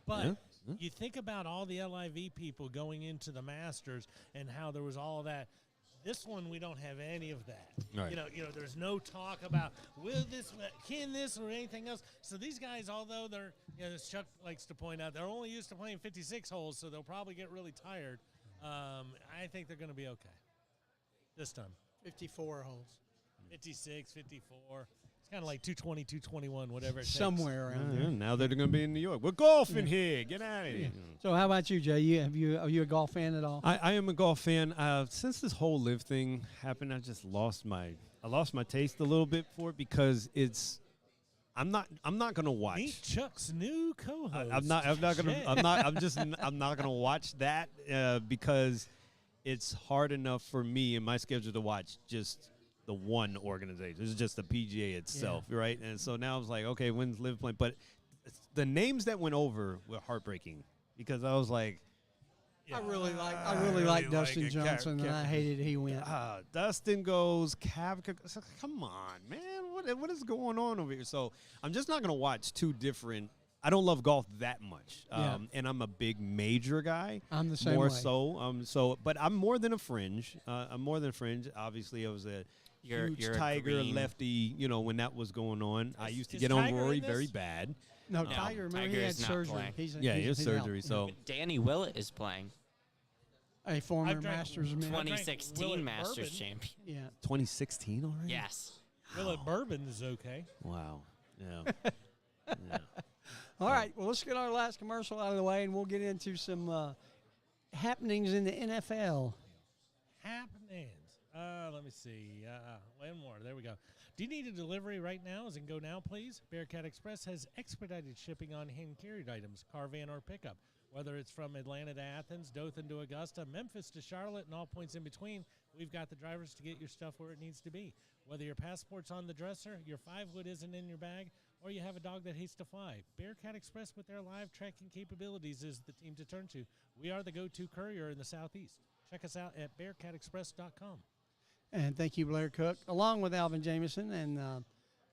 but Yeah. you think about all the LIV people going into the Masters and how there was all of that. This one, we don't have any of that. Right. You know, there's no talk about can this or anything else. So these guys, although they're, as Chuck likes to point out, they're only used to playing 56 holes, so they'll probably get really tired. I think they're going to be okay this time. 54 holes. 56, 54. It's kind of like 220, 221, whatever it takes. Somewhere around there. Now they're going to be in New York. We're golfing here. Get out of here. So how about you, Jay? Are you a golf fan at all? I am a golf fan. Since this whole live thing happened, I just lost my taste a little bit for it because I'm not going to watch. Meet Chuck's new co-host. I'm not going to watch that because it's hard enough for me in my schedule to watch just the one organization. It's just the PGA itself, right? And so now I was like, okay, when's Live playing? But the names that went over were heartbreaking because I was like, I really like Dustin Johnson, and I hated he went. Dustin goes, Kavka. Come on, man. What is going on over here? So I'm just not going to watch two different. I don't love golf that much, and I'm a big major guy. I'm the same more way. so. But I'm more than a fringe. I'm more than a fringe. Obviously, I was a huge Tiger lefty. When that was going on, I used to get on Rory very bad. No, Tiger. Remember, he had surgery. He had surgery. Out. So Danny Willett is playing. A former Masters man. 2016 Masters champion. Yeah. 2016 already. Yes. Willett Bourbon is okay. Wow. Yeah. All right. Well, let's get our last commercial out of the way, and we'll get into some happenings in the NFL. Happenings. Let me see. One more. There we go. Do you need a delivery right now? As in go now, please? Bearcat Express has expedited shipping on hand-carried items, car, van, or pickup. Whether it's from Atlanta to Athens, Dothan to Augusta, Memphis to Charlotte, and all points in between, we've got the drivers to get your stuff where it needs to be. Whether your passport's on the dresser, your 5-wood isn't in your bag, or you have a dog that hates to fly, Bearcat Express with their live tracking capabilities is the team to turn to. We are the go-to courier in the Southeast. Check us out at bearcatexpress.com. And thank you, Blair Cook, along with Alvin Jameson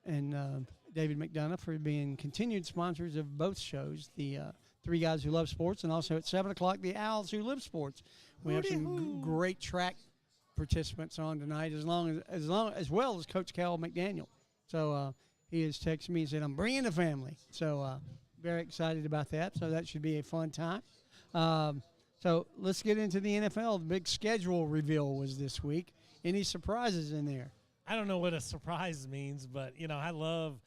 and David McDonough for being continued sponsors of both shows, the Three Guys Who Love Sports, and also at 7 o'clock, the Owls Who Live Sports. We have some great track participants on tonight, as well as Coach Cal McDaniel. So he has texted me and said, I'm bringing the family. So very excited about that. So that should be a fun time. So let's get into the NFL. The big schedule reveal was this week. Any surprises in there? I don't know what a surprise means, but I love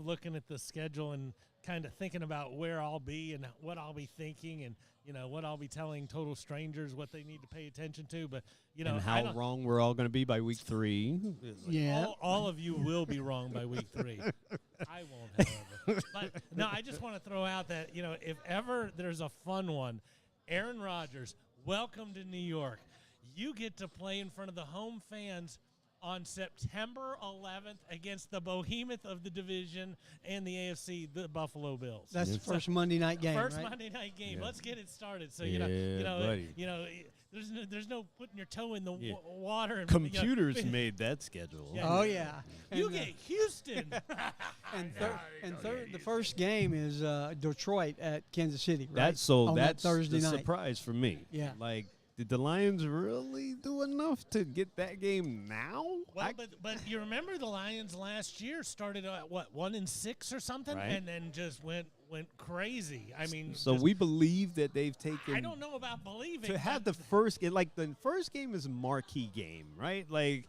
looking at the schedule and kind of thinking about where I'll be and what I'll be thinking and what I'll be telling total strangers what they need to pay attention to. But and how wrong we're all going to be by week 3. Yeah, all of you will be wrong by week 3. I won't, however. But no, I just want to throw out that if ever there's a fun one, Aaron Rodgers, welcome to New York. You get to play in front of the home fans on September 11th against the behemoth of the division and the AFC, the Buffalo Bills. That's the first Monday night game, First right? Monday night game. Yeah. Let's get it started. So buddy. there's no putting your toe in the water. And, Computers made that schedule. Yeah. Oh yeah, You get Houston. the first game is Detroit at Kansas City. Right? That's that Thursday the night. Surprise for me. Yeah. Like, did the Lions really do enough to get that game now? Well, but you remember the Lions last year started at 1-6 or something, Right. and then just went crazy. I mean, So we believe that they've taken. I don't know about believing to have the but first. The first game is a marquee game, right? Like,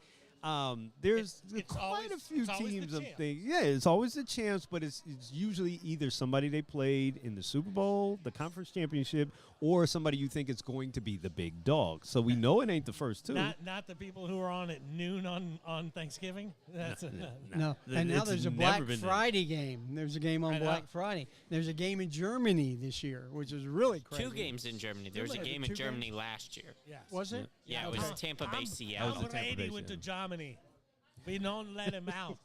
there's It's quite always- a few it's always the teams of champ. things. Yeah, it's always a chance, but it's usually either somebody they played in the Super Bowl, the conference championship, or somebody you think is going to be the big dog. So we know it ain't the first two. Not the people who are on at noon on Thanksgiving. That's No, and now It's there's a never Black been there. Friday game. There's a game on I know. Black Friday. There's a game in Germany this year, which is really crazy. 2 games in Germany. There was a Was it game 2 in Germany last year. yes. Was it? Yeah, it Okay. was Tampa Bay, Seattle. was the Tampa Brady Bay, went to yeah. Germany. We don't let him out.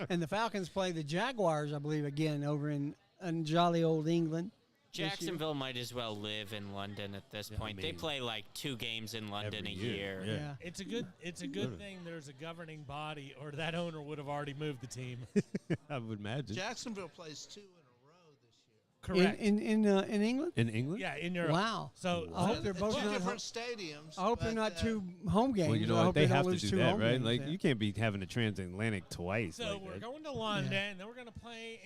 And the Falcons play the Jaguars, I believe, again over in jolly old England. Jacksonville might as well live in London at this point. They mean, play like 2 games in London every a year, year. yeah. It's a good thing there's a governing body, or that owner would have already moved the team. I would imagine. Jacksonville plays 2 in a row this year. Correct. In England. In England? Yeah, in Europe. Wow. So I hope they're Two both not. different stadiums. I hope they're but, not two home games. Well, you know I what? hope They don't have to lose do two that, home right? games, Like yeah. you can't be having a transatlantic twice. So like we're that. going to London, then we're going to play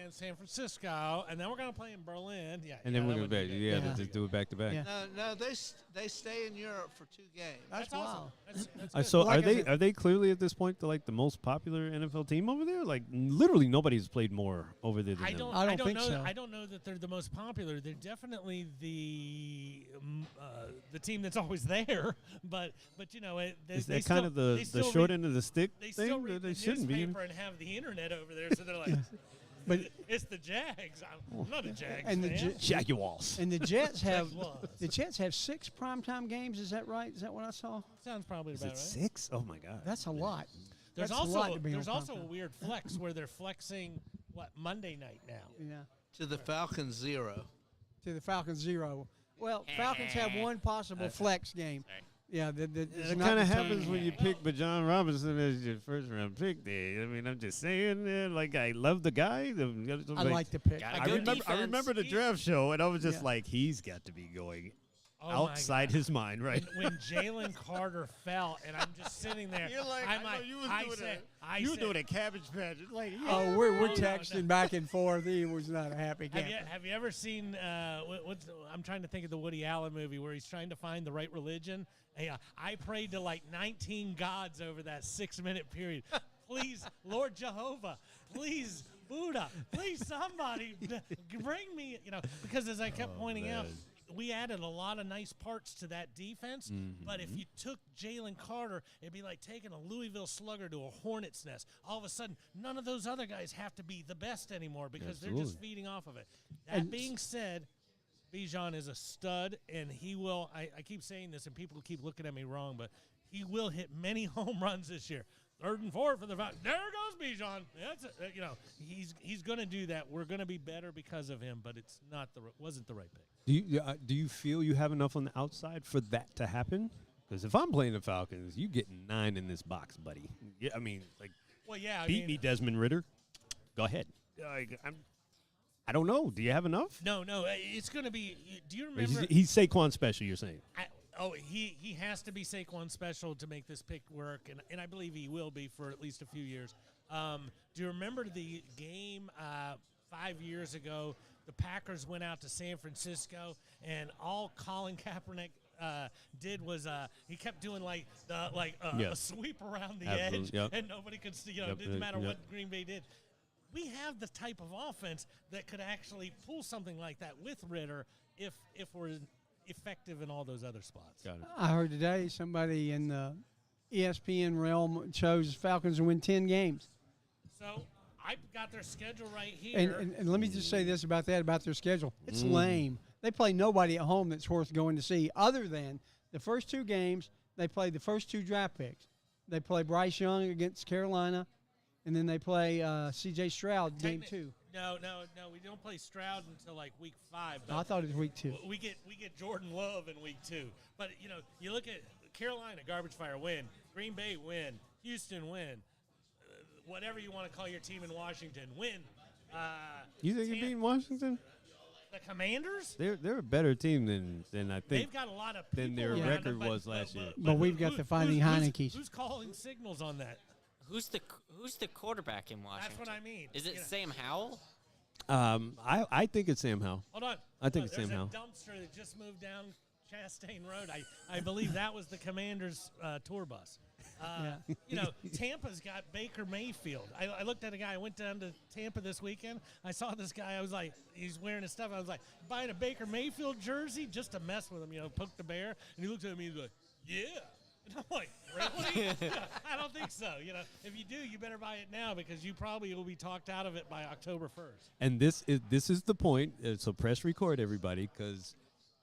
in San Francisco, and then we're going to play in Berlin. Yeah, And yeah, then we're that gonna would be back. good. Yeah, Yeah. just do it back to back. Yeah. No, they stay in Europe for 2 games. That's awesome. wow. That's Uh, good. so Like are I they said- are they clearly at this point the most popular NFL team over there? Like literally nobody's played more over there than I them. don't. I don't I don't think know. so. I don't know that they're the most popular. They're definitely the team that's always there. But you know, they, Is they that still, kind of they the still short read- end of the stick They still thing? read They the shouldn't be. newspaper and have the internet over there, so they're like, But it's the Jags. I'm not a Jags and the fan. Jaguars. and the Jets have Jaguars. the Jets have 6 primetime games. Is that right? Is that what I saw? Sounds probably Is about it right. 6? Oh my god. That's a lot. There's That's a also lot to be there's on also a primetime. weird flex where they're flexing Monday night now. Yeah. To the Falcons 0. To the Falcons 0. Well, Falcons have one possible flex game. Yeah, It kind of happens when you pick Bajan Robinson as your first round pick. There, I mean, I'm just saying. Like, I love the guy. I like to pick. Gotta I go remember. I defense. remember the draft show, and I was just Yeah. like, he's got to be going Oh my outside God. his mind, right? When Jalen Carter fell, and I'm just sitting there. I said, a cabbage patch. Like, Oh, we're No, no, texting no. back and forth. He was not a happy Have camper. you ever seen I'm trying to think of the Woody Allen movie where he's trying to find the right religion. Hey, I prayed to like 19 gods over that 6-minute period. Please, Lord Jehovah, please, Buddha, please somebody bring me, because as I kept pointing out, we added a lot of nice parts to that defense, but if you took Jalen Carter, it'd be like taking a Louisville Slugger to a hornet's nest. All of a sudden, none of those other guys have to be the best anymore because they're just feeding off of it. That And being said, Bijan is a stud, and he will. I keep saying this, and people keep looking at me wrong, but he will hit many home runs this year. 3rd and 4 for the Falcons. There goes Bijan. That's he's going to do that. We're going to be better because of him, but it's not wasn't the right pick. Do you feel you have enough on the outside for that to happen? Because if I'm playing the Falcons, you get 9 in this box, buddy. Yeah, I mean, like, Well, yeah, beat me, Desmond Ritter. Go ahead. I don't know. Do you have enough? No, it's going to be. Do you Or remember? He's Saquon special. You're saying? He has to be Saquon special to make this pick work, and I believe he will be for at least a few years. Do you remember the game 5 years ago? The Packers went out to San Francisco, and all Colin Kaepernick did was he kept doing a sweep around the Absolutely, edge, yep. and nobody could see. Yep, It didn't matter yep. what Green Bay did. We have the type of offense that could actually pull something like that with Ritter if we're effective in all those other spots. Got it. I heard today somebody in the ESPN realm chose Falcons to win 10 games. So I got their schedule right here. And let me just say this about their schedule. It's lame. They play nobody at home that's worth going to see other than the first 2 games. They play the first 2 draft picks. They play Bryce Young against Carolina, and then they play C.J. Stroud game 2. No, we don't play Stroud until like week 5. I thought it was week 2. We get Jordan Love in week 2. But you look at Carolina, garbage fire win, Green Bay win, Houston win, whatever you want to call your team in Washington win. You think you're beating Washington? The Commanders? They're a better team than I think. They've got a lot of people than their around record them, was last year. But we've got the Fighting Heinekes. Who's calling signals on that? Who's the quarterback in Washington? That's what I mean. Is it Sam Howell? I think it's Sam Howell. Hold on. I think it's There's Sam Howell. a dumpster that just moved down Chastain Road. I believe that was the Commanders' tour bus. Tampa's got Baker Mayfield. I looked at a guy. I went down to Tampa this weekend. I saw this guy. I was like, he's wearing his stuff. I was like, buying a Baker Mayfield jersey just to mess with him, poke the bear. And he looked at me and he's like, yeah. And I'm like, really? I don't think so. If you do, you better buy it now because you probably will be talked out of it by October 1st. And this is the point. So press record, everybody, because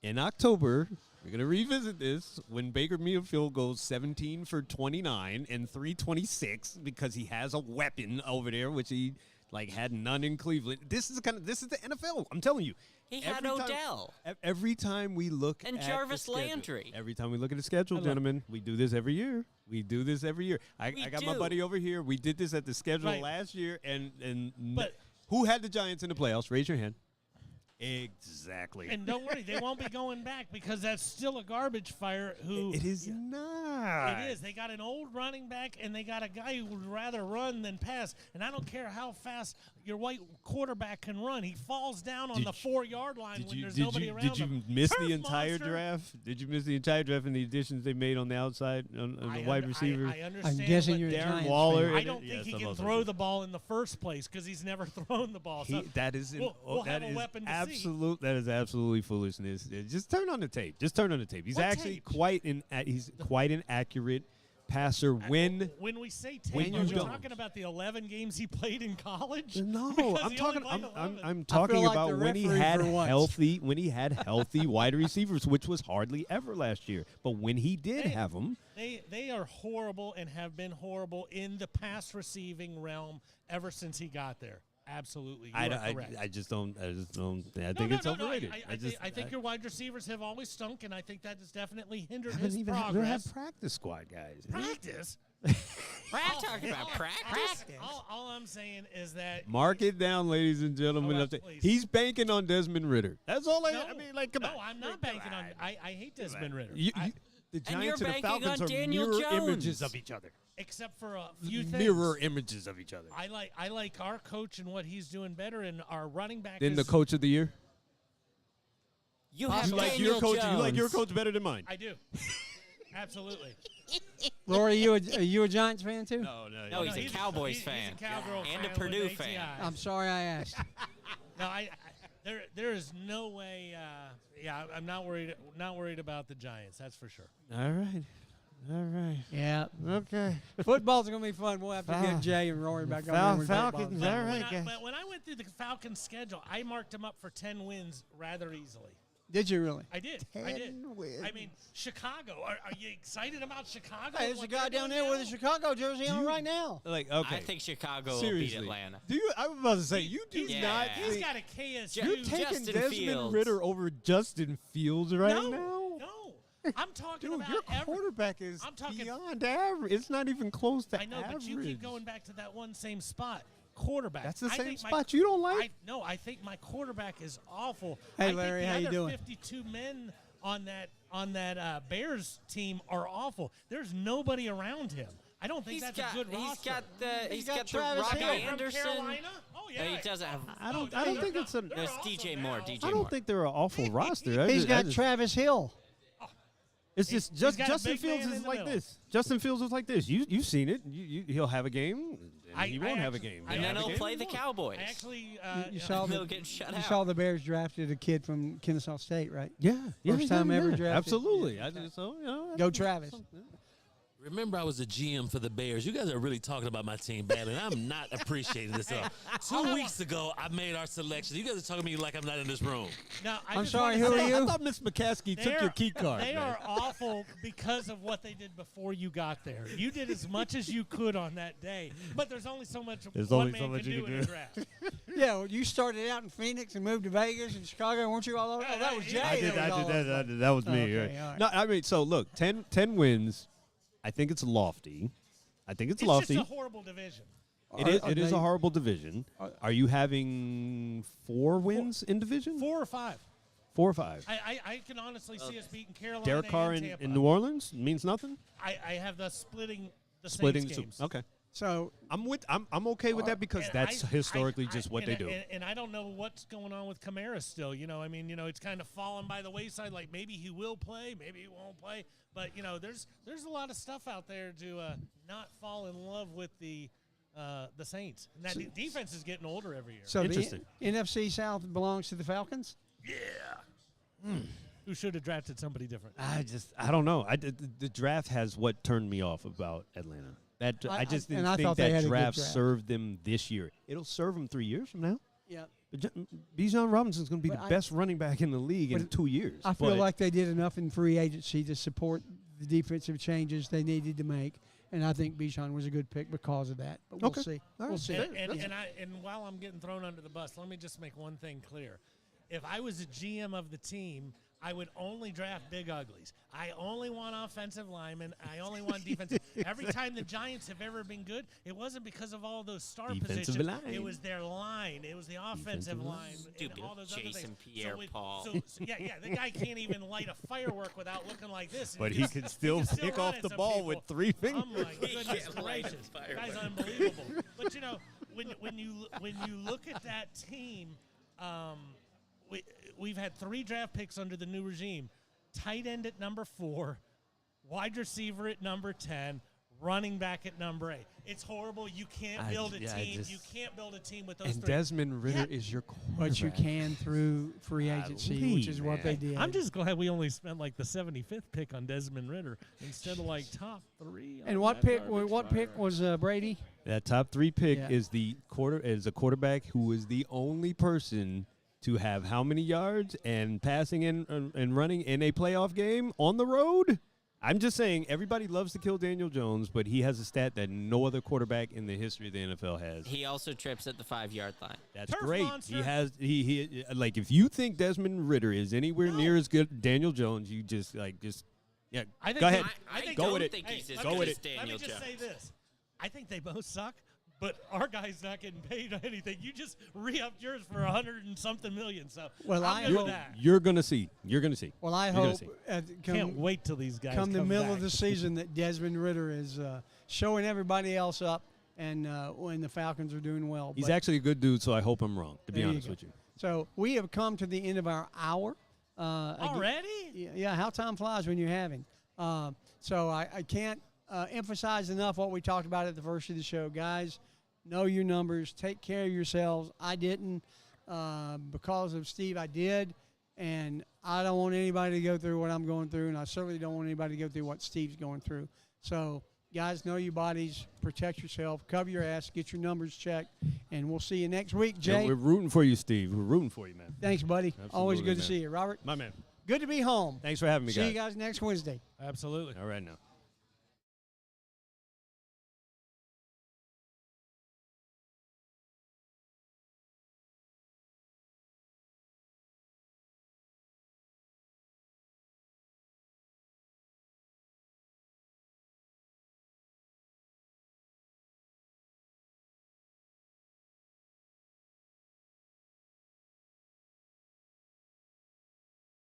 in October we're gonna revisit this when Baker Mayfield goes 17 for 29 and 326 because he has a weapon over there, which he had none in Cleveland. This is the NFL. I'm telling you. He had Odell. Every time we look And at Jarvis the schedule, Landry. Every time we look at the schedule, gentlemen, we do this every year. I got my do. buddy over here. We did this at the schedule Right. last year, and But- who had the Giants in the playoffs? Raise your hand. Exactly. And don't worry, they won't be going back because that's still a garbage fire. It is not. It is. They got an old running back, and they got a guy who would rather run than pass. And I don't care how fast your white quarterback can run. He falls down on the 4-yard line when there's nobody around Did you him. miss Turf the entire monster. draft? Did you miss the entire draft and the additions they made on the outside on the wide receiver? I understand. I'm guessing but you're a Darren Giants Waller. fan. I don't think Yes, he I'm can also throw just- the ball in the first place because he's never thrown the ball. So That is we'll that have a is weapon to see. absolute. That is absolutely foolishness. Just turn on the tape. Just turn on the tape. He's What actually tape? he's quite an accurate passer when. When we say When tape, you are we don't. talking about the 11 games he played in college? No, Because I'm he talking. only played I'm 11. talking like about the when he referee had for once. healthy wide receivers, which was hardly ever last year. But when he did Hey, have them, They are horrible and have been horrible in the pass receiving realm ever since he got there. Absolutely, you are correct. I just don't. I No, think no, it's no, no, overrated. I think your wide receivers have always stunk, and I think that has definitely hindered haven't his even had progress. practice squad guys. Practice. We're not talking about practice. All I'm saying is that Mark it down, ladies and gentlemen. Oh, please. He's banking on Desmond Ritter. That's all. no, I mean, like, come no, on. I'm not banking on. I hate Desmond Ritter. The And you're Giants and the banking Falcons on are Daniel mirror Jones. images of each other. Except for a few things. Mirror images of each other. I like our coach and what he's doing better, and our running back. Then is, the coach of the year. You have You like Daniel your coach? Jones. You like your coach better than mine? I do. Absolutely. Lori, are you a Giants fan too? No, he's a Cowboys he's fan. a Cowgirl And fan a Purdue with fan. ATI. I'm sorry I asked. No, there is no way. I'm not worried about the Giants. That's for sure. All right. Yeah. Okay. Football's going to be fun. We'll have to get Jay and Rory back on there. Falcons, Football. all right. But when I went through the Falcons' schedule, I marked them up for 10 wins rather easily. Did you really? I did. I mean, Chicago. Are you excited about Chicago? Hey, there's a What guy they're down doing there with now? a Chicago jersey on right now. Like, okay. I think Chicago will Seriously. beat Atlanta. Do you? I was about to say you do He's- not. Yeah. He's think- got a KSU. You're taking Justin Desmond Fields. Ritter over Justin Fields right no, now. no. I'm talking Dude, about your quarterback is I'm talking- beyond average. It's not even close to I know, average. but you keep going back to that one same spot. Quarterback. That's the I same think spot you don't like? No, I think my quarterback is awful. Hey, I Larry, think how the you other doing? 52 men on that Bears team are awful. There's nobody around him. I don't think that's a good roster. He's got got the Travis Robbie Hill. From Anderson. Carolina? Oh yeah. No, he doesn't have. I don't they're think not- it's a. they're There's awesome DJ Moore. now. DJ I Moore. don't think they're an awful roster. He's got Travis Hill. It's just he's got a Justin big Fields man is in the like middle. this. Justin Fields is like this. You've seen it. He'll have a game, and he won't have a actually- game. I And then have a he'll game, play the Cowboys. I actually, You saw They'll the get shut you out. saw the Bears drafted a kid from Kennesaw State, right? Yeah, First time ever drafted. Absolutely. I just Go Travis. Remember, I was a GM for the Bears. You guys are really talking about my team badly, and I'm not appreciating this. 2 weeks ago, I made our selection. You guys are talking to me like I'm not in this room. now, I I'm just sorry, wanna who say are you? I thought Miss McCaskey took your key card. They man. are awful because of what they did before you got there. You did as much as you could on that day, but there's only so much There's one only man so much can you do can in a do. draft. Yeah, well, you started out in Phoenix and moved to Vegas and Chicago, weren't you all over? Oh, that was Jay. I I did that was all over. that. That was me. Okay, right. all right. No, I mean, so look, 10 wins. I think it's lofty. It's It's lofty. just a horrible division. It is they- a horrible division. Are you having 4 wins in division? 4 or 5. 4 or 5? I can honestly see us beating Carolina Derek Carr and in Tampa. New Orleans means nothing. I have the splitting the Splitting Saints games. Okay. So I'm okay with that because And that's historically just what they do. And I don't know what's going on with Kamara still. I mean, it's kind of fallen by the wayside. Like maybe he will play, maybe he won't play. But there's a lot of stuff out there to not fall in love with the Saints. And that defense is getting older every year. So the Interesting. NFC South belongs to the Falcons? Who should have drafted somebody different? I don't know. The draft has what turned me off about Atlanta. I just and didn't I think thought they had that a good draft draft. served them this year. It'll serve them 3 years from now. Yeah. Bijan Robinson's going to be But the I- best running back in the league in but 2 years. I feel But like they did enough in free agency to support the defensive changes they needed to make. And I think Bijan was a good pick because of that. But we'll Okay. see. All We'll right. see. And while I'm getting thrown under the bus, let me just make one thing clear. If I was a GM of the team, I would only draft big uglies. I only want offensive linemen. I only want defensive. Every time the Giants have ever been good, it wasn't because of all those star Defensive positions. line. It was their line. It was the offensive line. Stupid and all those other Jason things. Pierre-Paul. Yeah, the guy can't even light a firework without looking like this. and But he he can can still he can pick run off at the some ball people. with 3 fingers. Oh my goodness can't light a gracious, firework. guy's unbelievable. But you know, when you look at that team, we've had 3 draft picks under the new regime: tight end at number 4, wide receiver at number 10, running back at number 8. It's horrible. You can't build a team. You can't build a team with those And 3. Desmond Ritter is your quarterback. But you can through free agency, which is what they did. I'm just glad we only spent like the 75th pick on Desmond Ritter instead of like top 3. And what pick? What pick was Brady? That top 3 pick Yeah. is a quarterback who is the only person to have how many yards and passing and running in a playoff game on the road? I'm just saying, everybody loves to kill Daniel Jones, but he has a stat that no other quarterback in the history of the NFL has. He also trips at the 5-yard line. That's Turf great. monster. He has he like, if you think Desmond Ritter is anywhere near as good Daniel Jones, you just yeah. I think Go ahead. I Go don't with it. think he's as let Go me good with as it. Daniel Let me just Jones. say this. I think they both suck, but our guy's not getting paid anything. You just re-upped yours for 100 and something million. So Well, I'm I good with hope- that. You're gonna see. You're gonna see. Well, I You're gonna hope see. Can't wait till these guys come the middle of back. the season that Desmond Ritter is showing everybody else up, and when the Falcons are doing well. He's But actually a good dude, so I hope I'm wrong. To be there you honest go. with you. So we have come to the end of our hour. Already? Yeah, how time flies when you're having. So I can't emphasize enough what we talked about at the first of the show. Guys, know your numbers. Take care of yourselves. I didn't. Because of Steve, I did. And I don't want anybody to go through what I'm going through, and I certainly don't want anybody to go through what Steve's going through. So, guys, know your bodies. Protect yourself. Cover your ass. Get your numbers checked. And we'll see you next week, Yeah, Jay. we're rooting for you, Steve. We're rooting for you, man. Thanks, buddy. Always Absolutely, good to man. see you. Robert, My man. good to be home. Thanks for having me, See guys. you guys next Wednesday. Absolutely. All right now.